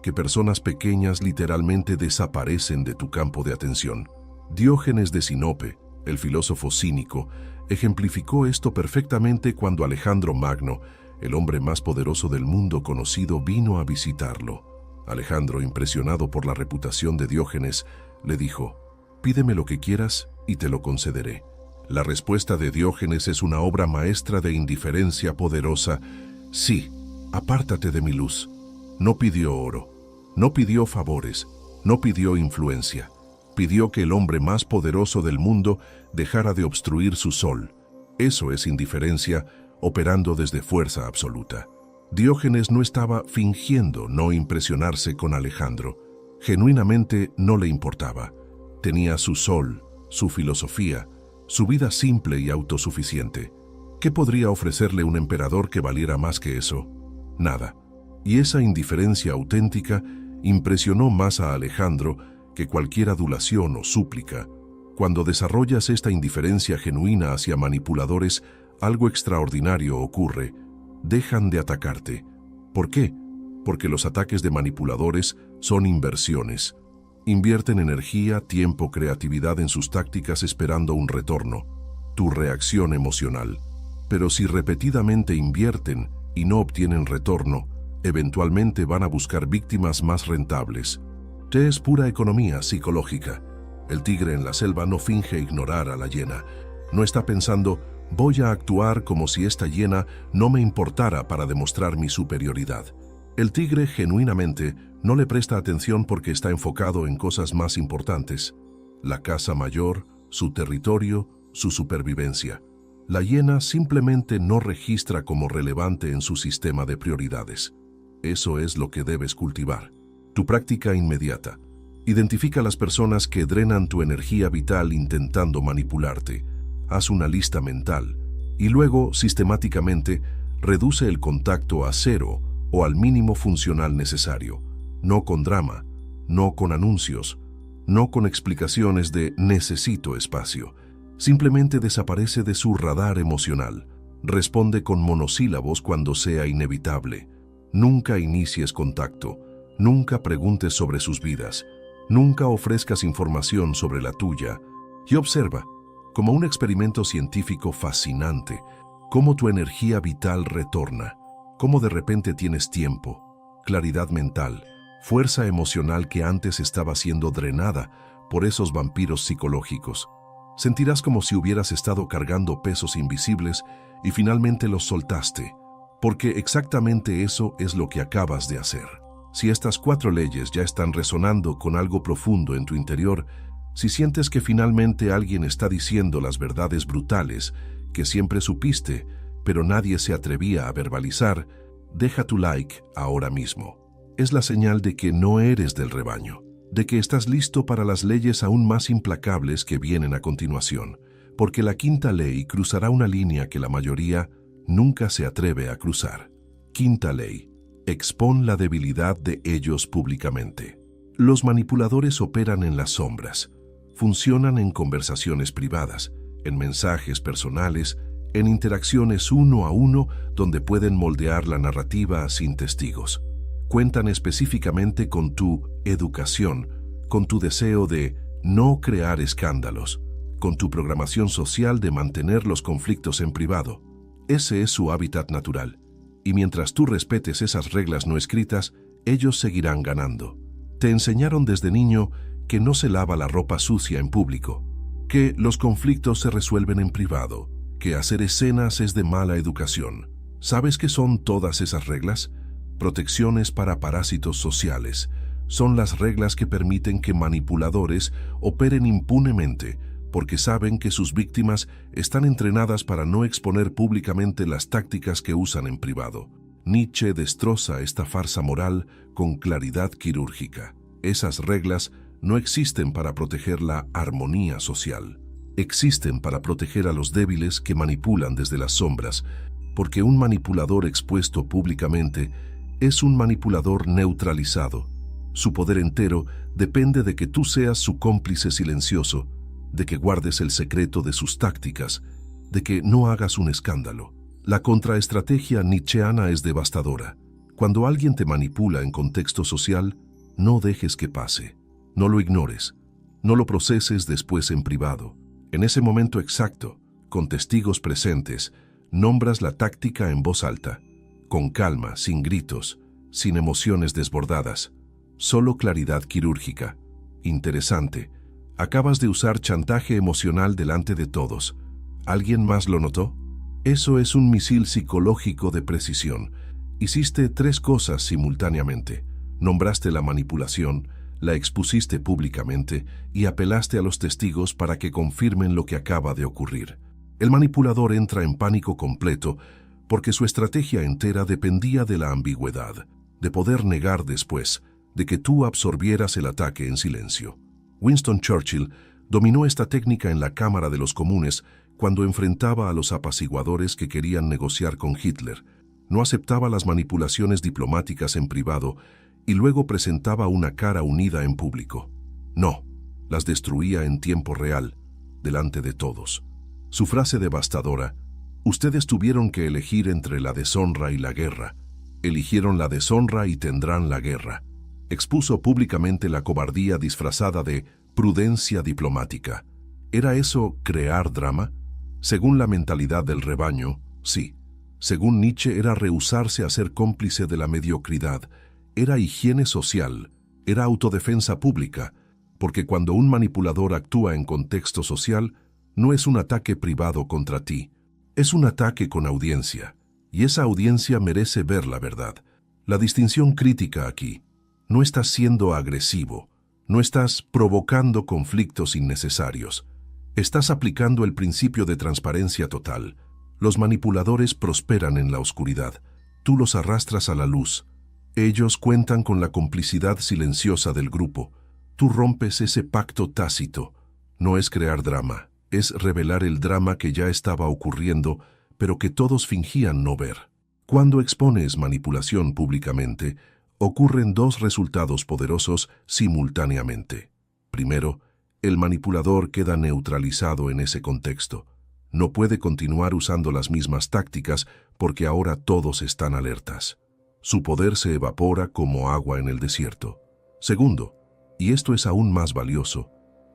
que personas pequeñas literalmente desaparecen de tu campo de atención. Diógenes de Sinope, el filósofo cínico, ejemplificó esto perfectamente cuando Alejandro Magno, el hombre más poderoso del mundo conocido, vino a visitarlo. Alejandro, impresionado por la reputación de Diógenes, le dijo: «Pídeme lo que quieras y te lo concederé». La respuesta de Diógenes es una obra maestra de indiferencia poderosa. Sí, apártate de mi luz. No pidió oro, no pidió favores, no pidió influencia. Pidió que el hombre más poderoso del mundo dejara de obstruir su sol. Eso es indiferencia operando desde fuerza absoluta. Diógenes no estaba fingiendo no impresionarse con Alejandro. Genuinamente no le importaba. Tenía su sol, su filosofía, su vida simple y autosuficiente. ¿Qué podría ofrecerle un emperador que valiera más que eso? Nada. Y esa indiferencia auténtica impresionó más a Alejandro que cualquier adulación o súplica. Cuando desarrollas esta indiferencia genuina hacia manipuladores, algo extraordinario ocurre. Dejan de atacarte. ¿Por qué? Porque los ataques de manipuladores son inversiones. Invierten energía, tiempo, creatividad en sus tácticas esperando un retorno, tu reacción emocional. Pero si repetidamente invierten y no obtienen retorno, eventualmente van a buscar víctimas más rentables. Es pura economía psicológica. El tigre en la selva no finge ignorar a la hiena. No está pensando, voy a actuar como si esta hiena no me importara para demostrar mi superioridad. El tigre genuinamente no le presta atención porque está enfocado en cosas más importantes: la caza mayor, su territorio, su supervivencia. La hiena simplemente no registra como relevante en su sistema de prioridades. Eso es lo que debes cultivar. Tu práctica inmediata. Identifica a las personas que drenan tu energía vital intentando manipularte. Haz una lista mental y luego, sistemáticamente, reduce el contacto a cero o al mínimo funcional necesario. No con drama, no con anuncios, no con explicaciones de necesito espacio. Simplemente desaparece de su radar emocional. Responde con monosílabos cuando sea inevitable. Nunca inicies contacto. Nunca preguntes sobre sus vidas. Nunca ofrezcas información sobre la tuya. Y observa, como un experimento científico fascinante, cómo tu energía vital retorna, cómo de repente tienes tiempo, claridad mental, fuerza emocional que antes estaba siendo drenada por esos vampiros psicológicos. Sentirás como si hubieras estado cargando pesos invisibles y finalmente los soltaste, porque exactamente eso es lo que acabas de hacer. Si estas 4 leyes ya están resonando con algo profundo en tu interior, si sientes que finalmente alguien está diciendo las verdades brutales que siempre supiste, pero nadie se atrevía a verbalizar, deja tu like ahora mismo. Es la señal de que no eres del rebaño, de que estás listo para las leyes aún más implacables que vienen a continuación, porque la 5ª ley cruzará una línea que la mayoría nunca se atreve a cruzar. 5ª ley: expón la debilidad de ellos públicamente. Los manipuladores operan en las sombras, funcionan en conversaciones privadas, en mensajes personales, en interacciones uno a uno donde pueden moldear la narrativa sin testigos. Cuentan específicamente con tu educación, con tu deseo de no crear escándalos, con tu programación social de mantener los conflictos en privado. Ese es su hábitat natural, y mientras tú respetes esas reglas no escritas, ellos seguirán ganando. Te enseñaron desde niño que no se lava la ropa sucia en público, que los conflictos se resuelven en privado, que hacer escenas es de mala educación. ¿Sabes qué son todas esas reglas? Protecciones para parásitos sociales. Son las reglas que permiten que manipuladores operen impunemente, porque saben que sus víctimas están entrenadas para no exponer públicamente las tácticas que usan en privado. Nietzsche destroza esta farsa moral con claridad quirúrgica. Esas reglas no existen para proteger la armonía social. Existen para proteger a los débiles que manipulan desde las sombras, porque un manipulador expuesto públicamente es un manipulador neutralizado. Su poder entero depende de que tú seas su cómplice silencioso, de que guardes el secreto de sus tácticas, de que no hagas un escándalo. La contraestrategia nietzscheana es devastadora. Cuando alguien te manipula en contexto social, no dejes que pase. No lo ignores. No lo proceses después en privado. En ese momento exacto, con testigos presentes, nombras la táctica en voz alta, con calma, sin gritos, sin emociones desbordadas, solo claridad quirúrgica. Interesante. Acabas de usar chantaje emocional delante de todos. ¿Alguien más lo notó? Eso es un misil psicológico de precisión. Hiciste 3 cosas simultáneamente. Nombraste la manipulación, la expusiste públicamente y apelaste a los testigos para que confirmen lo que acaba de ocurrir. El manipulador entra en pánico completo porque su estrategia entera dependía de la ambigüedad, de poder negar después, de que tú absorbieras el ataque en silencio. Winston Churchill dominó esta técnica en la Cámara de los Comunes cuando enfrentaba a los apaciguadores que querían negociar con Hitler. No aceptaba las manipulaciones diplomáticas en privado y luego presentaba una cara unida en público. No, las destruía en tiempo real, delante de todos. Su frase devastadora: ustedes tuvieron que elegir entre la deshonra y la guerra. Eligieron la deshonra y tendrán la guerra. Expuso públicamente la cobardía disfrazada de prudencia diplomática. ¿Era eso crear drama? Según la mentalidad del rebaño, sí. Según Nietzsche, era rehusarse a ser cómplice de la mediocridad. Era higiene social, era autodefensa pública, porque cuando un manipulador actúa en contexto social, no es un ataque privado contra ti, es un ataque con audiencia, y esa audiencia merece ver la verdad. La distinción crítica aquí: no estás siendo agresivo, no estás provocando conflictos innecesarios, estás aplicando el principio de transparencia total. Los manipuladores prosperan en la oscuridad, tú los arrastras a la luz. Ellos cuentan con la complicidad silenciosa del grupo. Tú rompes ese pacto tácito. No es crear drama, es revelar el drama que ya estaba ocurriendo, pero que todos fingían no ver. Cuando expones manipulación públicamente, ocurren 2 resultados poderosos simultáneamente. Primero, el manipulador queda neutralizado en ese contexto. No puede continuar usando las mismas tácticas porque ahora todos están alertas. Su poder se evapora como agua en el desierto. Segundo, y esto es aún más valioso,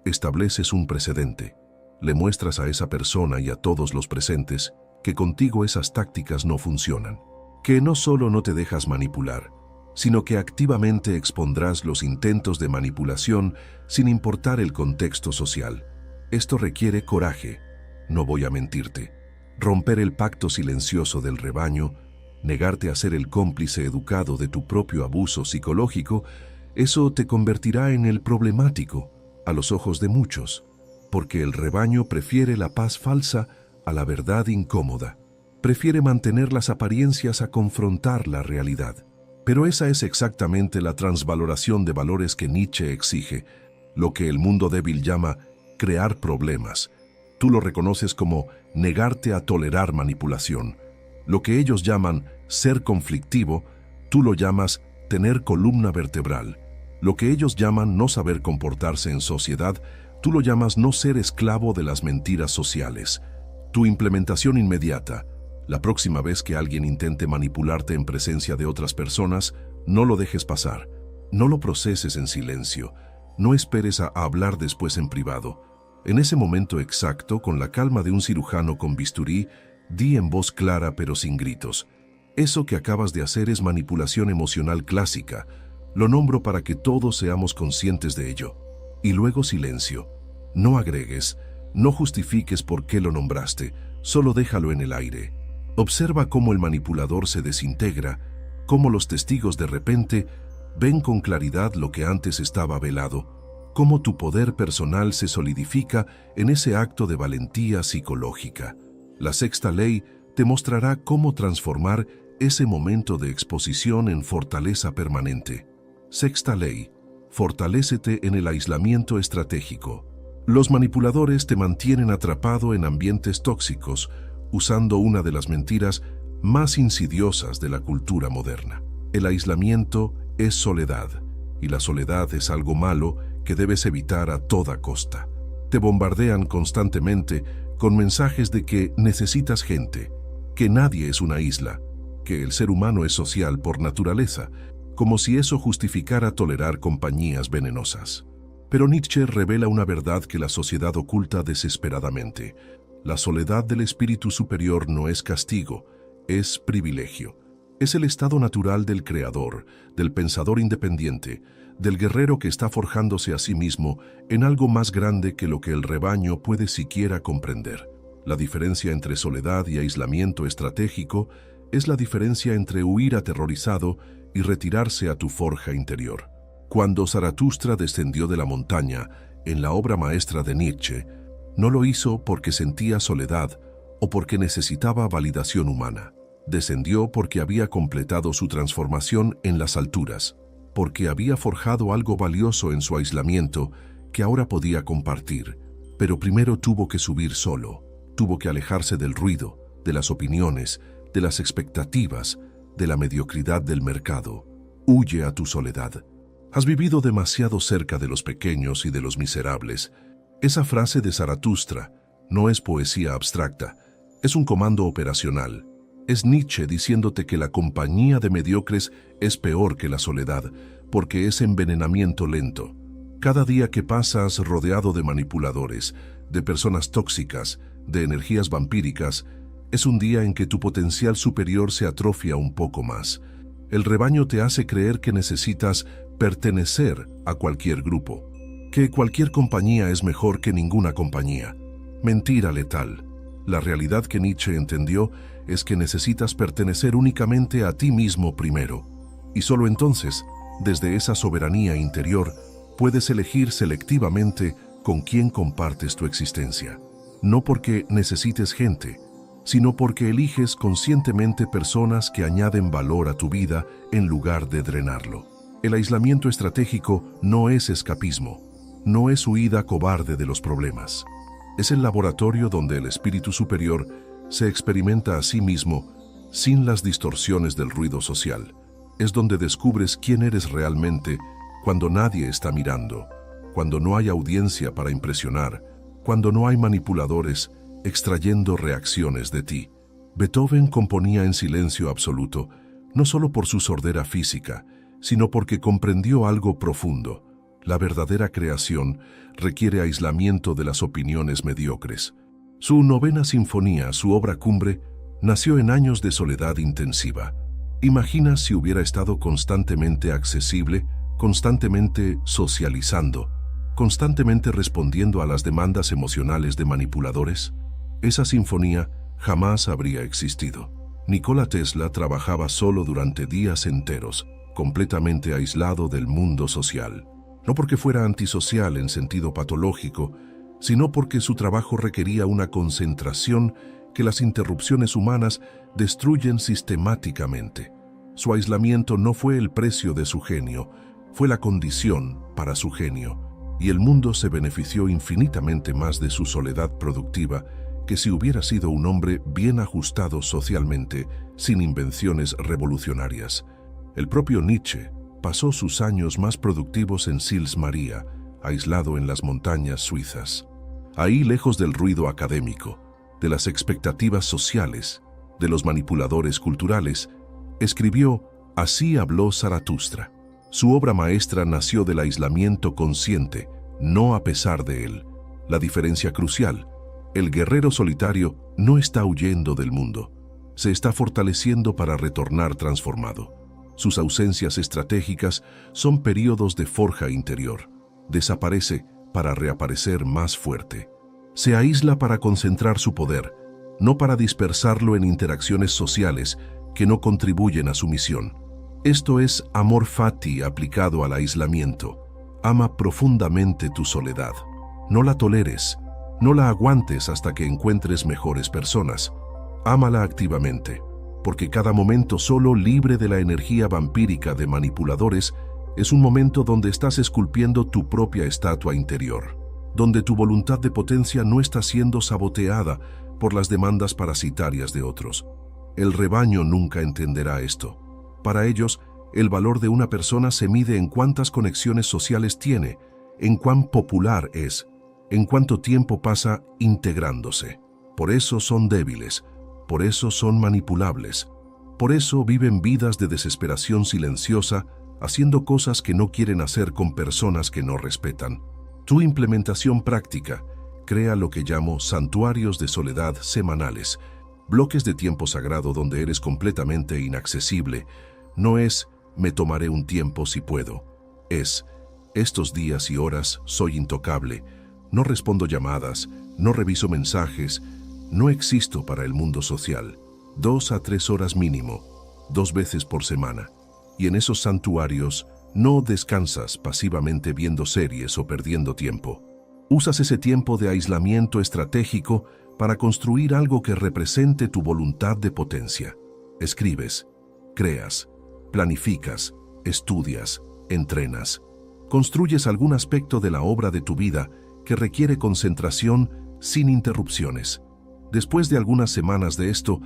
estableces un precedente. Le muestras a esa persona y a todos los presentes que contigo esas tácticas no funcionan. Que no solo no te dejas manipular, sino que activamente expondrás los intentos de manipulación sin importar el contexto social. Esto requiere coraje, no voy a mentirte. Romper el pacto silencioso del rebaño, negarte a ser el cómplice educado de tu propio abuso psicológico, eso te convertirá en el problemático a los ojos de muchos, porque el rebaño prefiere la paz falsa a la verdad incómoda. Prefiere mantener las apariencias a confrontar la realidad. Pero esa es exactamente la transvaloración de valores que Nietzsche exige, lo que el mundo débil llama crear problemas. Tú lo reconoces como negarte a tolerar manipulación. Lo que ellos llaman ser conflictivo, tú lo llamas tener columna vertebral. Lo que ellos llaman no saber comportarse en sociedad, tú lo llamas no ser esclavo de las mentiras sociales. Tu implementación inmediata. La próxima vez que alguien intente manipularte en presencia de otras personas, no lo dejes pasar. No lo proceses en silencio. No esperes a hablar después en privado. En ese momento exacto, con la calma de un cirujano con bisturí, di en voz clara pero sin gritos: eso que acabas de hacer es manipulación emocional clásica. Lo nombro para que todos seamos conscientes de ello. Y luego silencio. No agregues, no justifiques por qué lo nombraste, solo déjalo en el aire. Observa cómo el manipulador se desintegra, cómo los testigos de repente ven con claridad lo que antes estaba velado, cómo tu poder personal se solidifica en ese acto de valentía psicológica. La sexta ley te mostrará cómo transformar ese momento de exposición en fortaleza permanente. Sexta ley: fortalécete en el aislamiento estratégico. Los manipuladores te mantienen atrapado en ambientes tóxicos, usando una de las mentiras más insidiosas de la cultura moderna. El aislamiento es soledad, y la soledad es algo malo que debes evitar a toda costa. Te bombardean constantemente con mensajes de que necesitas gente, que nadie es una isla, que el ser humano es social por naturaleza, como si eso justificara tolerar compañías venenosas. Pero Nietzsche revela una verdad que la sociedad oculta desesperadamente. La soledad del espíritu superior no es castigo, es privilegio. Es el estado natural del creador, del pensador independiente, del guerrero que está forjándose a sí mismo en algo más grande que lo que el rebaño puede siquiera comprender. La diferencia entre soledad y aislamiento estratégico es la diferencia entre huir aterrorizado y retirarse a tu forja interior. Cuando Zaratustra descendió de la montaña, en la obra maestra de Nietzsche, no lo hizo porque sentía soledad o porque necesitaba validación humana. Descendió porque había completado su transformación en las alturas, porque había forjado algo valioso en su aislamiento que ahora podía compartir. Pero primero tuvo que subir solo, tuvo que alejarse del ruido, de las opiniones, de las expectativas, de la mediocridad del mercado. Huye a tu soledad. Has vivido demasiado cerca de los pequeños y de los miserables. Esa frase de Zaratustra no es poesía abstracta, es un comando operacional. Es Nietzsche diciéndote que la compañía de mediocres es peor que la soledad, porque es envenenamiento lento. Cada día que pasas rodeado de manipuladores, de personas tóxicas, de energías vampíricas, es un día en que tu potencial superior se atrofia un poco más. El rebaño te hace creer que necesitas pertenecer a cualquier grupo, que cualquier compañía es mejor que ninguna compañía. Mentira letal. La realidad que Nietzsche entendió es que necesitas pertenecer únicamente a ti mismo primero, y solo entonces, desde esa soberanía interior, puedes elegir selectivamente con quién compartes tu existencia. No porque necesites gente, sino porque eliges conscientemente personas que añaden valor a tu vida en lugar de drenarlo. El aislamiento estratégico no es escapismo, no es huida cobarde de los problemas. Es el laboratorio donde el espíritu superior se experimenta a sí mismo sin las distorsiones del ruido social. Es donde descubres quién eres realmente cuando nadie está mirando, cuando no hay audiencia para impresionar, cuando no hay manipuladores extrayendo reacciones de ti. Beethoven componía en silencio absoluto, no solo por su sordera física, sino porque comprendió algo profundo. La verdadera creación requiere aislamiento de las opiniones mediocres. Su novena sinfonía, su obra cumbre, nació en años de soledad intensiva. Imagina si hubiera estado constantemente accesible, constantemente socializando. constantemente respondiendo a las demandas emocionales de manipuladores? Esa sinfonía jamás habría existido. Nikola Tesla trabajaba solo durante días enteros, completamente aislado del mundo social. No porque fuera antisocial en sentido patológico, sino porque su trabajo requería una concentración que las interrupciones humanas destruyen sistemáticamente. Su aislamiento no fue el precio de su genio, fue la condición para su genio, y el mundo se benefició infinitamente más de su soledad productiva que si hubiera sido un hombre bien ajustado socialmente, sin invenciones revolucionarias. El propio Nietzsche pasó sus años más productivos en Sils Maria, aislado en las montañas suizas. Ahí, lejos del ruido académico, de las expectativas sociales, de los manipuladores culturales, escribió Así habló Zaratustra. Su obra maestra nació del aislamiento consciente, no a pesar de él. La diferencia crucial: el guerrero solitario no está huyendo del mundo, se está fortaleciendo para retornar transformado. Sus ausencias estratégicas son períodos de forja interior. Desaparece para reaparecer más fuerte. Se aísla para concentrar su poder, no para dispersarlo en interacciones sociales que no contribuyen a su misión. Esto es amor fati aplicado al aislamiento. Ama profundamente tu soledad. No la toleres, no la aguantes hasta que encuentres mejores personas. Ámala activamente, porque cada momento solo, libre de la energía vampírica de manipuladores, es un momento donde estás esculpiendo tu propia estatua interior, donde tu voluntad de potencia no está siendo saboteada por las demandas parasitarias de otros. El rebaño nunca entenderá esto. Para ellos, el valor de una persona se mide en cuántas conexiones sociales tiene, en cuán popular es, en cuánto tiempo pasa integrándose. Por eso son débiles, por eso son manipulables, por eso viven vidas de desesperación silenciosa, haciendo cosas que no quieren hacer con personas que no respetan. Tu implementación práctica crea lo que llamo santuarios de soledad semanales, bloques de tiempo sagrado donde eres completamente inaccesible. No es me tomaré un tiempo si puedo, es estos días y horas soy intocable, no respondo llamadas, no reviso mensajes, no existo para el mundo social. 2 a 3 horas mínimo, 2 veces por semana. Y en esos santuarios no descansas pasivamente viendo series o perdiendo tiempo. Usas ese tiempo de aislamiento estratégico para construir algo que represente tu voluntad de potencia. Escribes, creas, planificas, estudias, entrenas. Construyes algún aspecto de la obra de tu vida que requiere concentración sin interrupciones. Después de algunas semanas de esto,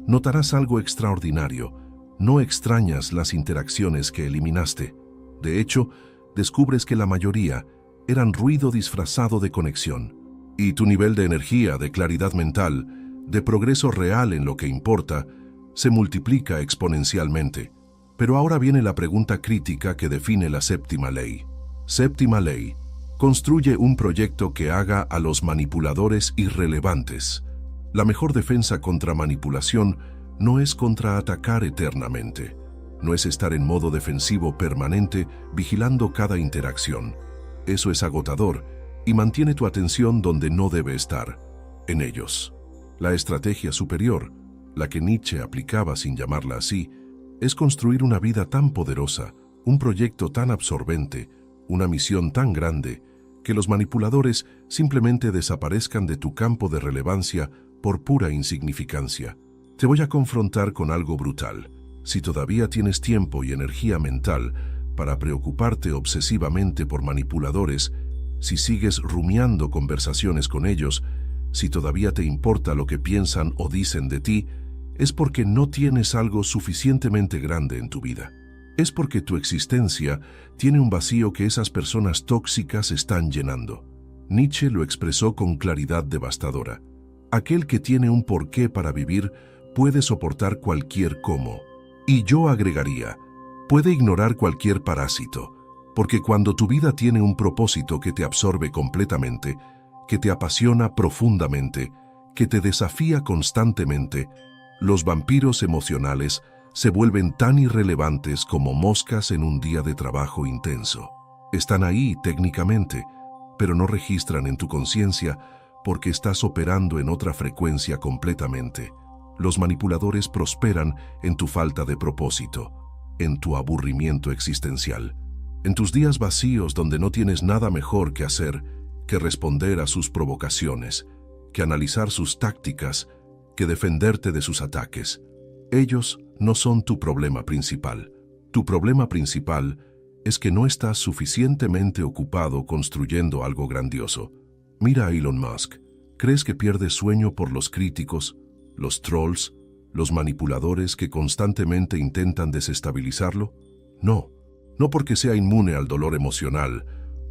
notarás algo extraordinario. No extrañas las interacciones que eliminaste. De hecho, descubres que la mayoría eran ruido disfrazado de conexión. Y tu nivel de energía, de claridad mental, de progreso real en lo que importa, se multiplica exponencialmente. Pero ahora viene la pregunta crítica que define la séptima ley. Séptima ley: construye un proyecto que haga a los manipuladores irrelevantes. La mejor defensa contra manipulación no es contraatacar eternamente. No es estar en modo defensivo permanente vigilando cada interacción. Eso es agotador y mantiene tu atención donde no debe estar, en ellos. La estrategia superior, la que Nietzsche aplicaba sin llamarla así, es construir una vida tan poderosa, un proyecto tan absorbente, una misión tan grande, que los manipuladores simplemente desaparezcan de tu campo de relevancia por pura insignificancia. Te voy a confrontar con algo brutal. Si todavía tienes tiempo y energía mental para preocuparte obsesivamente por manipuladores, si sigues rumiando conversaciones con ellos, si todavía te importa lo que piensan o dicen de ti, es porque no tienes algo suficientemente grande en tu vida. Es porque tu existencia tiene un vacío que esas personas tóxicas están llenando. Nietzsche lo expresó con claridad devastadora. Aquel que tiene un porqué para vivir puede soportar cualquier cómo. Y yo agregaría, puede ignorar cualquier parásito, porque cuando tu vida tiene un propósito que te absorbe completamente, que te apasiona profundamente, que te desafía constantemente, los vampiros emocionales se vuelven tan irrelevantes como moscas en un día de trabajo intenso. Están ahí técnicamente, pero no registran en tu conciencia porque estás operando en otra frecuencia completamente. Los manipuladores prosperan en tu falta de propósito, en tu aburrimiento existencial, en tus días vacíos donde no tienes nada mejor que hacer que responder a sus provocaciones, que analizar sus tácticas, que defenderte de sus ataques. Ellos no son tu problema principal. Tu problema principal es que no estás suficientemente ocupado construyendo algo grandioso. Mira a Elon Musk. ¿Crees que pierde sueño por los críticos, los trolls, los manipuladores que constantemente intentan desestabilizarlo? No, no porque sea inmune al dolor emocional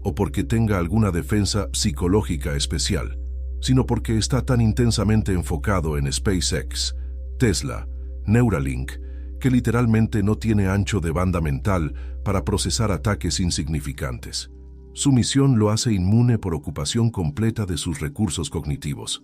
o porque tenga alguna defensa psicológica especial, sino porque está tan intensamente enfocado en SpaceX, Tesla, Neuralink, que literalmente no tiene ancho de banda mental para procesar ataques insignificantes. Su misión lo hace inmune por ocupación completa de sus recursos cognitivos.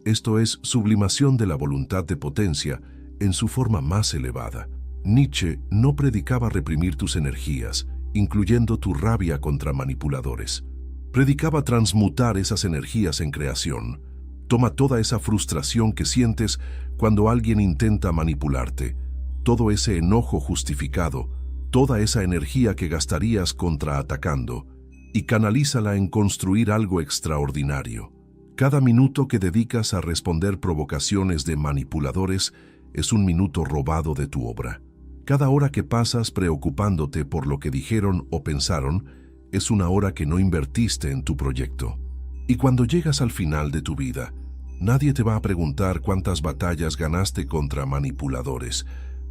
Esto es sublimación de la voluntad de potencia en su forma más elevada. Nietzsche no predicaba reprimir tus energías, incluyendo tu rabia contra manipuladores. Predicaba transmutar esas energías en creación. Toma toda esa frustración que sientes cuando alguien intenta manipularte, todo ese enojo justificado, toda esa energía que gastarías contraatacando, y canalízala en construir algo extraordinario. Cada minuto que dedicas a responder provocaciones de manipuladores es un minuto robado de tu obra. Cada hora que pasas preocupándote por lo que dijeron o pensaron es una hora que no invertiste en tu proyecto. Y cuando llegas al final de tu vida, nadie te va a preguntar cuántas batallas ganaste contra manipuladores.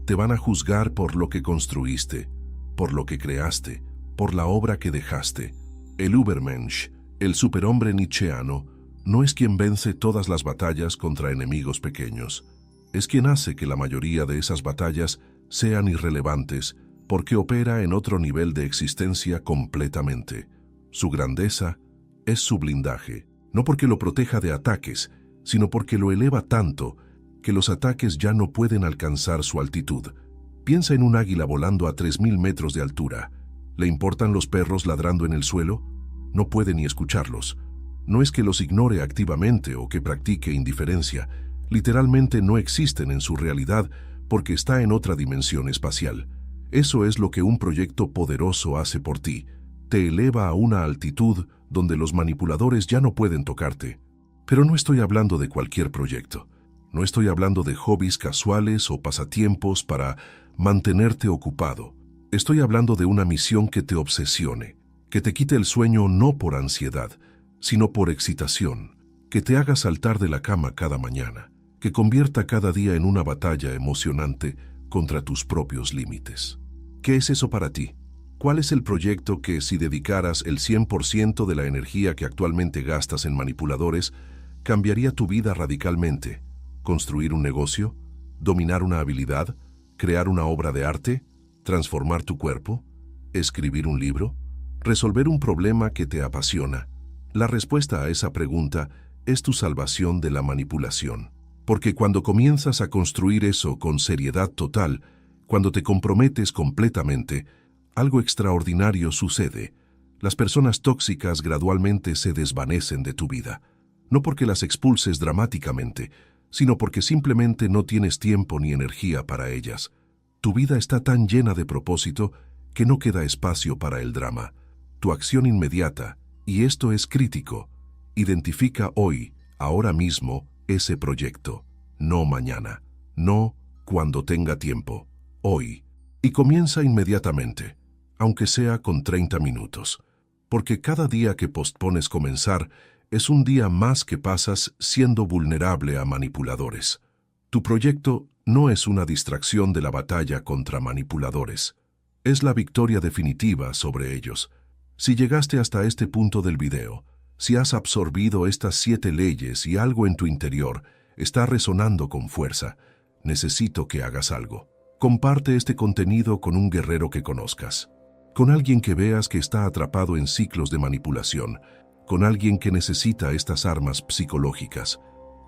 Te van a juzgar por lo que construiste, por lo que creaste, por la obra que dejaste. El Übermensch, el superhombre nietzscheano, no es quien vence todas las batallas contra enemigos pequeños. Es quien hace que la mayoría de esas batallas sean irrelevantes porque opera en otro nivel de existencia completamente. Su grandeza es su blindaje, no porque lo proteja de ataques, sino porque lo eleva tanto que los ataques ya no pueden alcanzar su altitud. Piensa en un águila volando a 3000 metros de altura. ¿Le importan los perros ladrando en el suelo? No puede ni escucharlos. No es que los ignore activamente o que practique indiferencia. Literalmente no existen en su realidad porque está en otra dimensión espacial. Eso es lo que un proyecto poderoso hace por ti. Te eleva a una altitud donde los manipuladores ya no pueden tocarte. Pero no estoy hablando de cualquier proyecto. No estoy hablando de hobbies casuales o pasatiempos para mantenerte ocupado. Estoy hablando de una misión que te obsesione, que te quite el sueño no por ansiedad, sino por excitación, que te haga saltar de la cama cada mañana, que convierta cada día en una batalla emocionante contra tus propios límites. ¿Qué es eso para ti? ¿Cuál es el proyecto que, si dedicaras el 100% de la energía que actualmente gastas en manipuladores, cambiaría tu vida radicalmente? ¿Construir un negocio? ¿Dominar una habilidad? ¿Crear una obra de arte? ¿Transformar tu cuerpo? ¿Escribir un libro? ¿Resolver un problema que te apasiona? La respuesta a esa pregunta es tu salvación de la manipulación. Porque cuando comienzas a construir eso con seriedad total, cuando te comprometes completamente, algo extraordinario sucede. Las personas tóxicas gradualmente se desvanecen de tu vida. No porque las expulses dramáticamente, sino porque simplemente no tienes tiempo ni energía para ellas. Tu vida está tan llena de propósito que no queda espacio para el drama. Tu acción inmediata, y esto es crítico, identifica hoy, ahora mismo, ese proyecto. No mañana, no cuando tenga tiempo, hoy. Y comienza inmediatamente, aunque sea con 30 minutos. Porque cada día que pospones comenzar es un día más que pasas siendo vulnerable a manipuladores. Tu proyecto no es una distracción de la batalla contra manipuladores. Es la victoria definitiva sobre ellos. Si llegaste hasta este punto del video, si has absorbido estas 7 leyes y algo en tu interior está resonando con fuerza, necesito que hagas algo. Comparte este contenido con un guerrero que conozcas, con alguien que veas que está atrapado en ciclos de manipulación, con alguien que necesita estas armas psicológicas,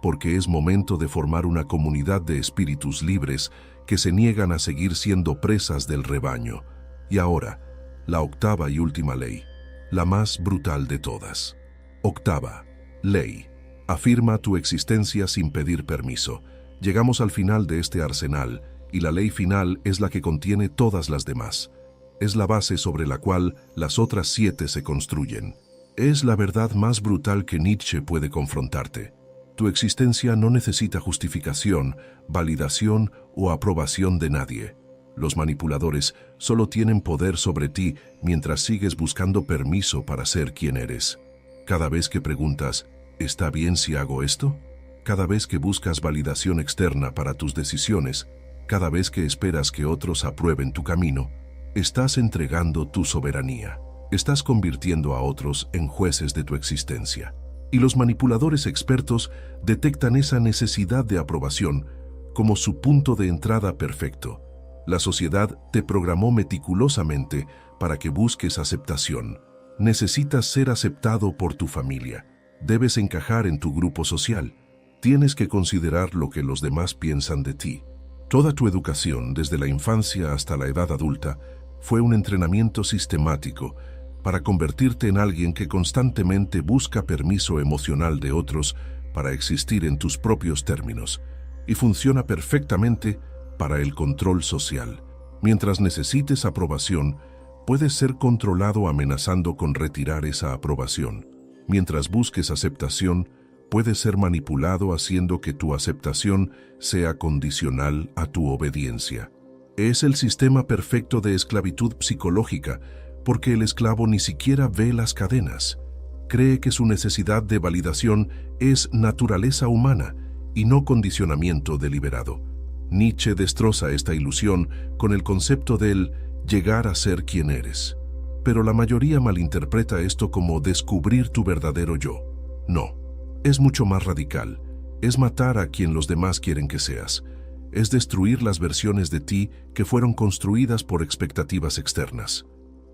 porque es momento de formar una comunidad de espíritus libres que se niegan a seguir siendo presas del rebaño. Y ahora, la octava y última ley, la más brutal de todas. Octava. Ley. Afirma tu existencia sin pedir permiso. Llegamos al final de este arsenal, y la ley final es la que contiene todas las demás. Es la base sobre la cual las otras 7 se construyen. Es la verdad más brutal que Nietzsche puede confrontarte. Tu existencia no necesita justificación, validación o aprobación de nadie. Los manipuladores solo tienen poder sobre ti mientras sigues buscando permiso para ser quien eres. Cada vez que preguntas, ¿está bien si hago esto? Cada vez que buscas validación externa para tus decisiones, cada vez que esperas que otros aprueben tu camino, estás entregando tu soberanía. Estás convirtiendo a otros en jueces de tu existencia. Y los manipuladores expertos detectan esa necesidad de aprobación como su punto de entrada perfecto. La sociedad te programó meticulosamente para que busques aceptación. Necesitas ser aceptado por tu familia. Debes encajar en tu grupo social. Tienes que considerar lo que los demás piensan de ti. Toda tu educación, desde la infancia hasta la edad adulta, fue un entrenamiento sistemático para convertirte en alguien que constantemente busca permiso emocional de otros para existir en tus propios términos, y funciona perfectamente para el control social. Mientras necesites aprobación, puedes ser controlado amenazando con retirar esa aprobación. Mientras busques aceptación, puedes ser manipulado haciendo que tu aceptación sea condicional a tu obediencia. Es el sistema perfecto de esclavitud psicológica, porque el esclavo ni siquiera ve las cadenas. Cree que su necesidad de validación es naturaleza humana y no condicionamiento deliberado. Nietzsche destroza esta ilusión con el concepto del llegar a ser quien eres. Pero la mayoría malinterpreta esto como descubrir tu verdadero yo. No, es mucho más radical. Es matar a quien los demás quieren que seas. Es destruir las versiones de ti que fueron construidas por expectativas externas.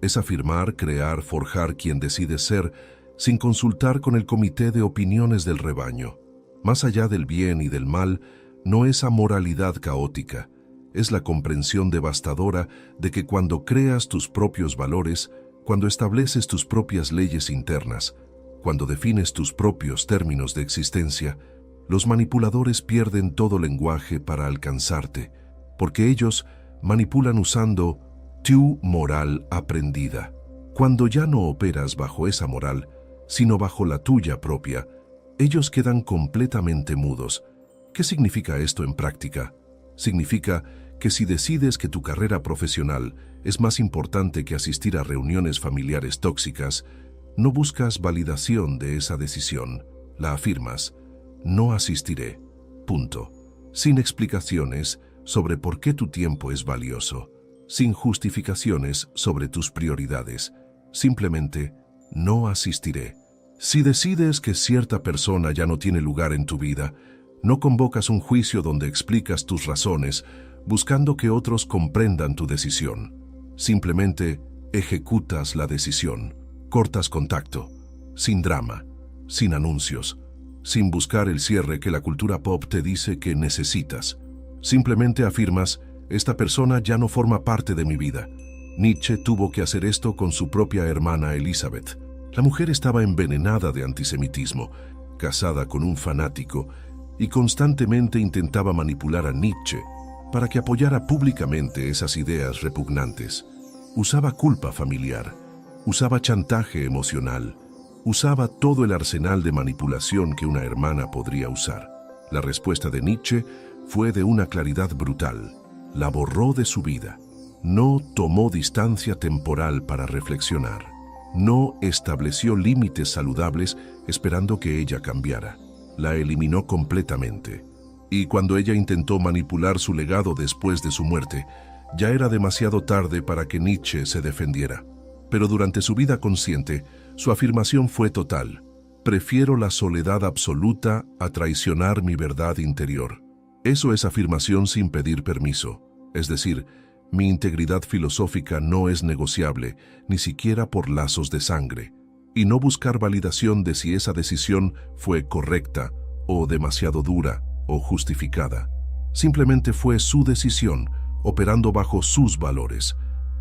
Es afirmar, crear, forjar quien decides ser sin consultar con el comité de opiniones del rebaño. Más allá del bien y del mal, no es amoralidad caótica, es la comprensión devastadora de que cuando creas tus propios valores, cuando estableces tus propias leyes internas, cuando defines tus propios términos de existencia, los manipuladores pierden todo lenguaje para alcanzarte, porque ellos manipulan usando tu moral aprendida. Cuando ya no operas bajo esa moral, sino bajo la tuya propia, ellos quedan completamente mudos. ¿Qué significa esto en práctica? Significa que si decides que tu carrera profesional es más importante que asistir a reuniones familiares tóxicas, no buscas validación de esa decisión. La afirmas, no asistiré. Punto. Sin explicaciones sobre por qué tu tiempo es valioso. Sin justificaciones sobre tus prioridades. Simplemente, no asistiré. Si decides que cierta persona ya no tiene lugar en tu vida, no convocas un juicio donde explicas tus razones, buscando que otros comprendan tu decisión. Simplemente ejecutas la decisión. Cortas contacto. Sin drama. Sin anuncios. Sin buscar el cierre que la cultura pop te dice que necesitas. Simplemente afirmas, esta persona ya no forma parte de mi vida. Nietzsche tuvo que hacer esto con su propia hermana Elizabeth. La mujer estaba envenenada de antisemitismo, casada con un fanático, y constantemente intentaba manipular a Nietzsche para que apoyara públicamente esas ideas repugnantes. Usaba culpa familiar, usaba chantaje emocional, usaba todo el arsenal de manipulación que una hermana podría usar. La respuesta de Nietzsche fue de una claridad brutal. La borró de su vida. No tomó distancia temporal para reflexionar. No estableció límites saludables esperando que ella cambiara. La eliminó completamente. Y cuando ella intentó manipular su legado después de su muerte, ya era demasiado tarde para que Nietzsche se defendiera. Pero durante su vida consciente, su afirmación fue total. Prefiero la soledad absoluta a traicionar mi verdad interior. Eso es afirmación sin pedir permiso. Es decir, mi integridad filosófica no es negociable, ni siquiera por lazos de sangre, y no buscar validación de si esa decisión fue correcta, o demasiado dura, o justificada. Simplemente fue su decisión, operando bajo sus valores.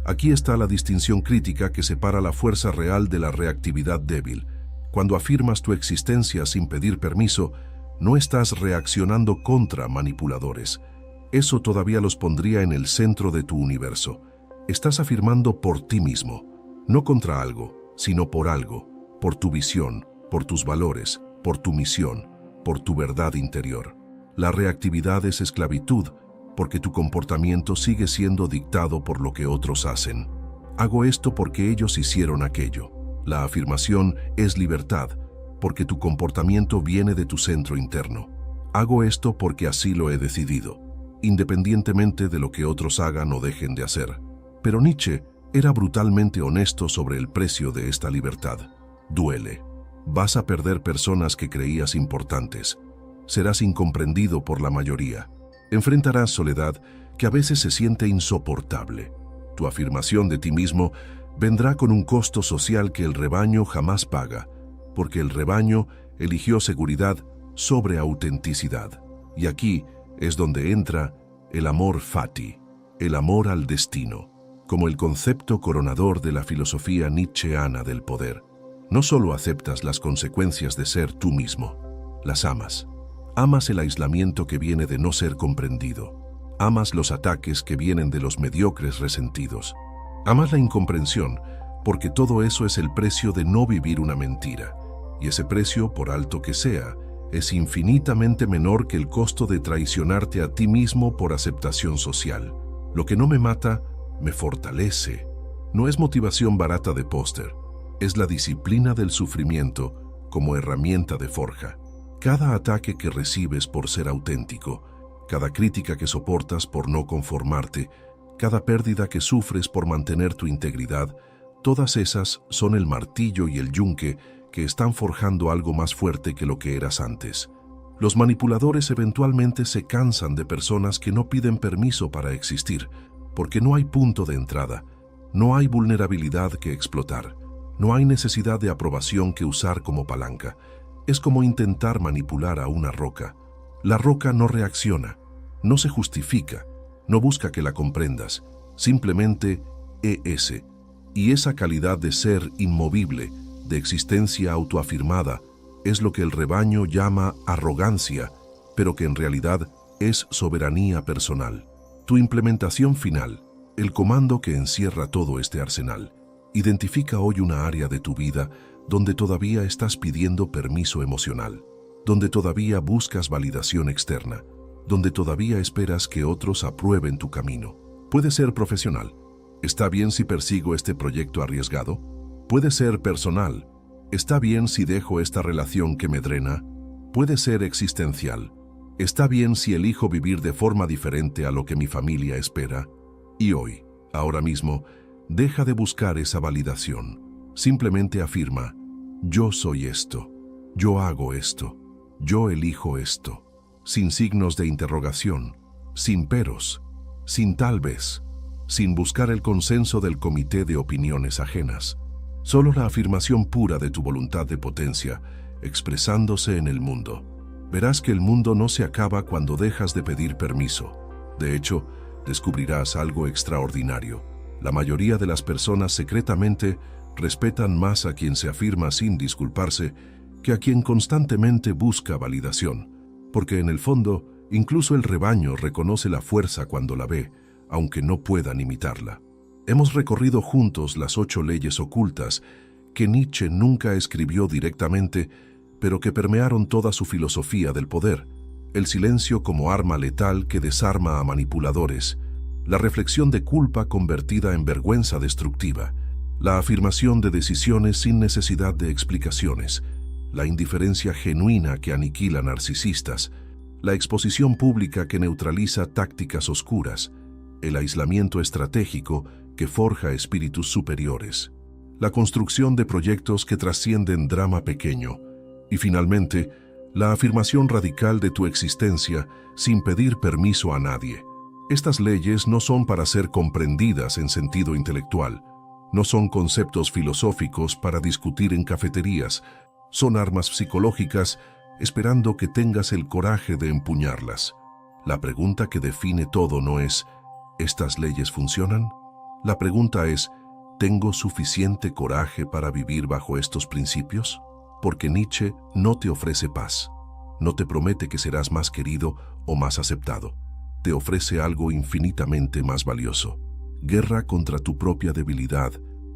Aquí está la distinción crítica que separa la fuerza real de la reactividad débil. Cuando afirmas tu existencia sin pedir permiso, no estás reaccionando contra manipuladores. Eso todavía los pondría en el centro de tu universo. Estás afirmando por ti mismo, no contra algo, sino por algo, por tu visión, por tus valores, por tu misión, por tu verdad interior. La reactividad es esclavitud, porque tu comportamiento sigue siendo dictado por lo que otros hacen. Hago esto porque ellos hicieron aquello. La afirmación es libertad, porque tu comportamiento viene de tu centro interno. Hago esto porque así lo he decidido, independientemente de lo que otros hagan o dejen de hacer. Pero Nietzsche era brutalmente honesto sobre el precio de esta libertad. Duele. Vas a perder personas que creías importantes. Serás incomprendido por la mayoría. Enfrentarás soledad que a veces se siente insoportable. Tu afirmación de ti mismo vendrá con un costo social que el rebaño jamás paga, porque el rebaño eligió seguridad sobre autenticidad. Y aquí es donde entra el amor fati, el amor al destino, como el concepto coronador de la filosofía nietzscheana del poder. No solo aceptas las consecuencias de ser tú mismo, las amas. Amas el aislamiento que viene de no ser comprendido. Amas los ataques que vienen de los mediocres resentidos. Amas la incomprensión, porque todo eso es el precio de no vivir una mentira. Y ese precio, por alto que sea, es infinitamente menor que el costo de traicionarte a ti mismo por aceptación social. Lo que no me mata, me fortalece. No es motivación barata de póster, es la disciplina del sufrimiento como herramienta de forja. Cada ataque que recibes por ser auténtico, cada crítica que soportas por no conformarte, cada pérdida que sufres por mantener tu integridad, todas esas son el martillo y el yunque que están forjando algo más fuerte que lo que eras antes. Los manipuladores eventualmente se cansan de personas que no piden permiso para existir, porque no hay punto de entrada, no hay vulnerabilidad que explotar, no hay necesidad de aprobación que usar como palanca. Es como intentar manipular a una roca. La roca no reacciona, no se justifica, no busca que la comprendas, simplemente es. Y esa calidad de ser inmovible, de existencia autoafirmada, es lo que el rebaño llama arrogancia, pero que en realidad es soberanía personal. Tu implementación final, el comando que encierra todo este arsenal, identifica hoy una área de tu vida donde todavía estás pidiendo permiso emocional, donde todavía buscas validación externa, donde todavía esperas que otros aprueben tu camino. Puede ser profesional. ¿Está bien si persigo este proyecto arriesgado? Puede ser personal. ¿Está bien si dejo esta relación que me drena? Puede ser existencial. ¿Está bien si elijo vivir de forma diferente a lo que mi familia espera? Y hoy, ahora mismo, deja de buscar esa validación. Simplemente afirma, yo soy esto, yo hago esto, yo elijo esto, sin signos de interrogación, sin peros, sin tal vez, sin buscar el consenso del comité de opiniones ajenas. Solo la afirmación pura de tu voluntad de potencia, expresándose en el mundo. Verás que el mundo no se acaba cuando dejas de pedir permiso. De hecho, descubrirás algo extraordinario. La mayoría de las personas secretamente respetan más a quien se afirma sin disculparse que a quien constantemente busca validación, porque en el fondo, incluso el rebaño reconoce la fuerza cuando la ve, aunque no puedan imitarla. Hemos recorrido juntos las 8 leyes ocultas que Nietzsche nunca escribió directamente, pero que permearon toda su filosofía del poder: el silencio como arma letal que desarma a manipuladores, la reflexión de culpa convertida en vergüenza destructiva, la afirmación de decisiones sin necesidad de explicaciones, la indiferencia genuina que aniquila narcisistas, la exposición pública que neutraliza tácticas oscuras, el aislamiento estratégico que forja espíritus superiores, la construcción de proyectos que trascienden drama pequeño, y finalmente, la afirmación radical de tu existencia sin pedir permiso a nadie. Estas leyes no son para ser comprendidas en sentido intelectual, no son conceptos filosóficos para discutir en cafeterías, son armas psicológicas esperando que tengas el coraje de empuñarlas. La pregunta que define todo no es ¿estas leyes funcionan? La pregunta es ¿tengo suficiente coraje para vivir bajo estos principios? porque Nietzsche no te ofrece paz. No te promete que serás más querido o más aceptado. Te ofrece algo infinitamente más valioso. Guerra contra tu propia debilidad,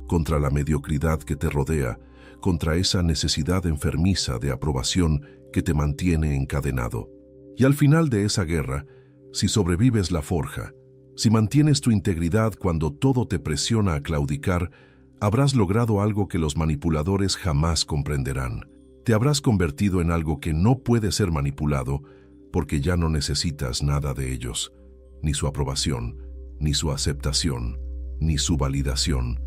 contra la mediocridad que te rodea, contra esa necesidad enfermiza de aprobación que te mantiene encadenado. Y al final de esa guerra, si sobrevives la forja, si mantienes tu integridad cuando todo te presiona a claudicar, habrás logrado algo que los manipuladores jamás comprenderán. Te habrás convertido en algo que no puede ser manipulado porque ya no necesitas nada de ellos, ni su aprobación, ni su aceptación, ni su validación,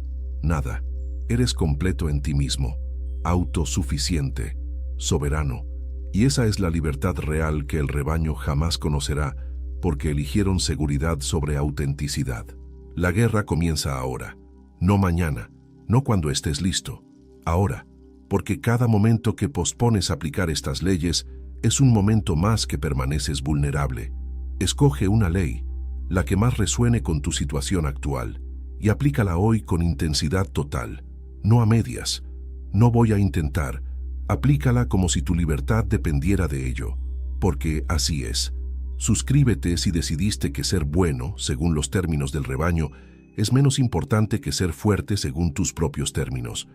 nada. Eres completo en ti mismo, autosuficiente, soberano, y esa es la libertad real que el rebaño jamás conocerá porque eligieron seguridad sobre autenticidad. La guerra comienza ahora, no mañana, no cuando estés listo, ahora, porque cada momento que pospones aplicar estas leyes es un momento más que permaneces vulnerable. Escoge una ley, la que más resuene con tu situación actual, y aplícala hoy con intensidad total, no a medias. No voy a intentar, aplícala como si tu libertad dependiera de ello, porque así es. Suscríbete si decidiste que ser bueno, según los términos del rebaño, es menos importante que ser fuerte según tus propios términos.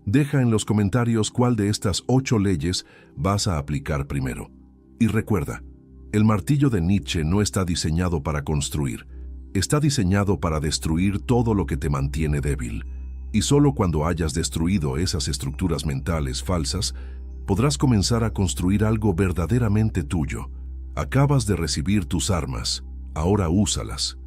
Deja en los comentarios cuál de estas 8 leyes vas a aplicar primero. Y recuerda, el martillo de Nietzsche no está diseñado para construir, está diseñado para destruir todo lo que te mantiene débil. Y solo cuando hayas destruido esas estructuras mentales falsas, podrás comenzar a construir algo verdaderamente tuyo. Acabas de recibir tus armas, ahora úsalas.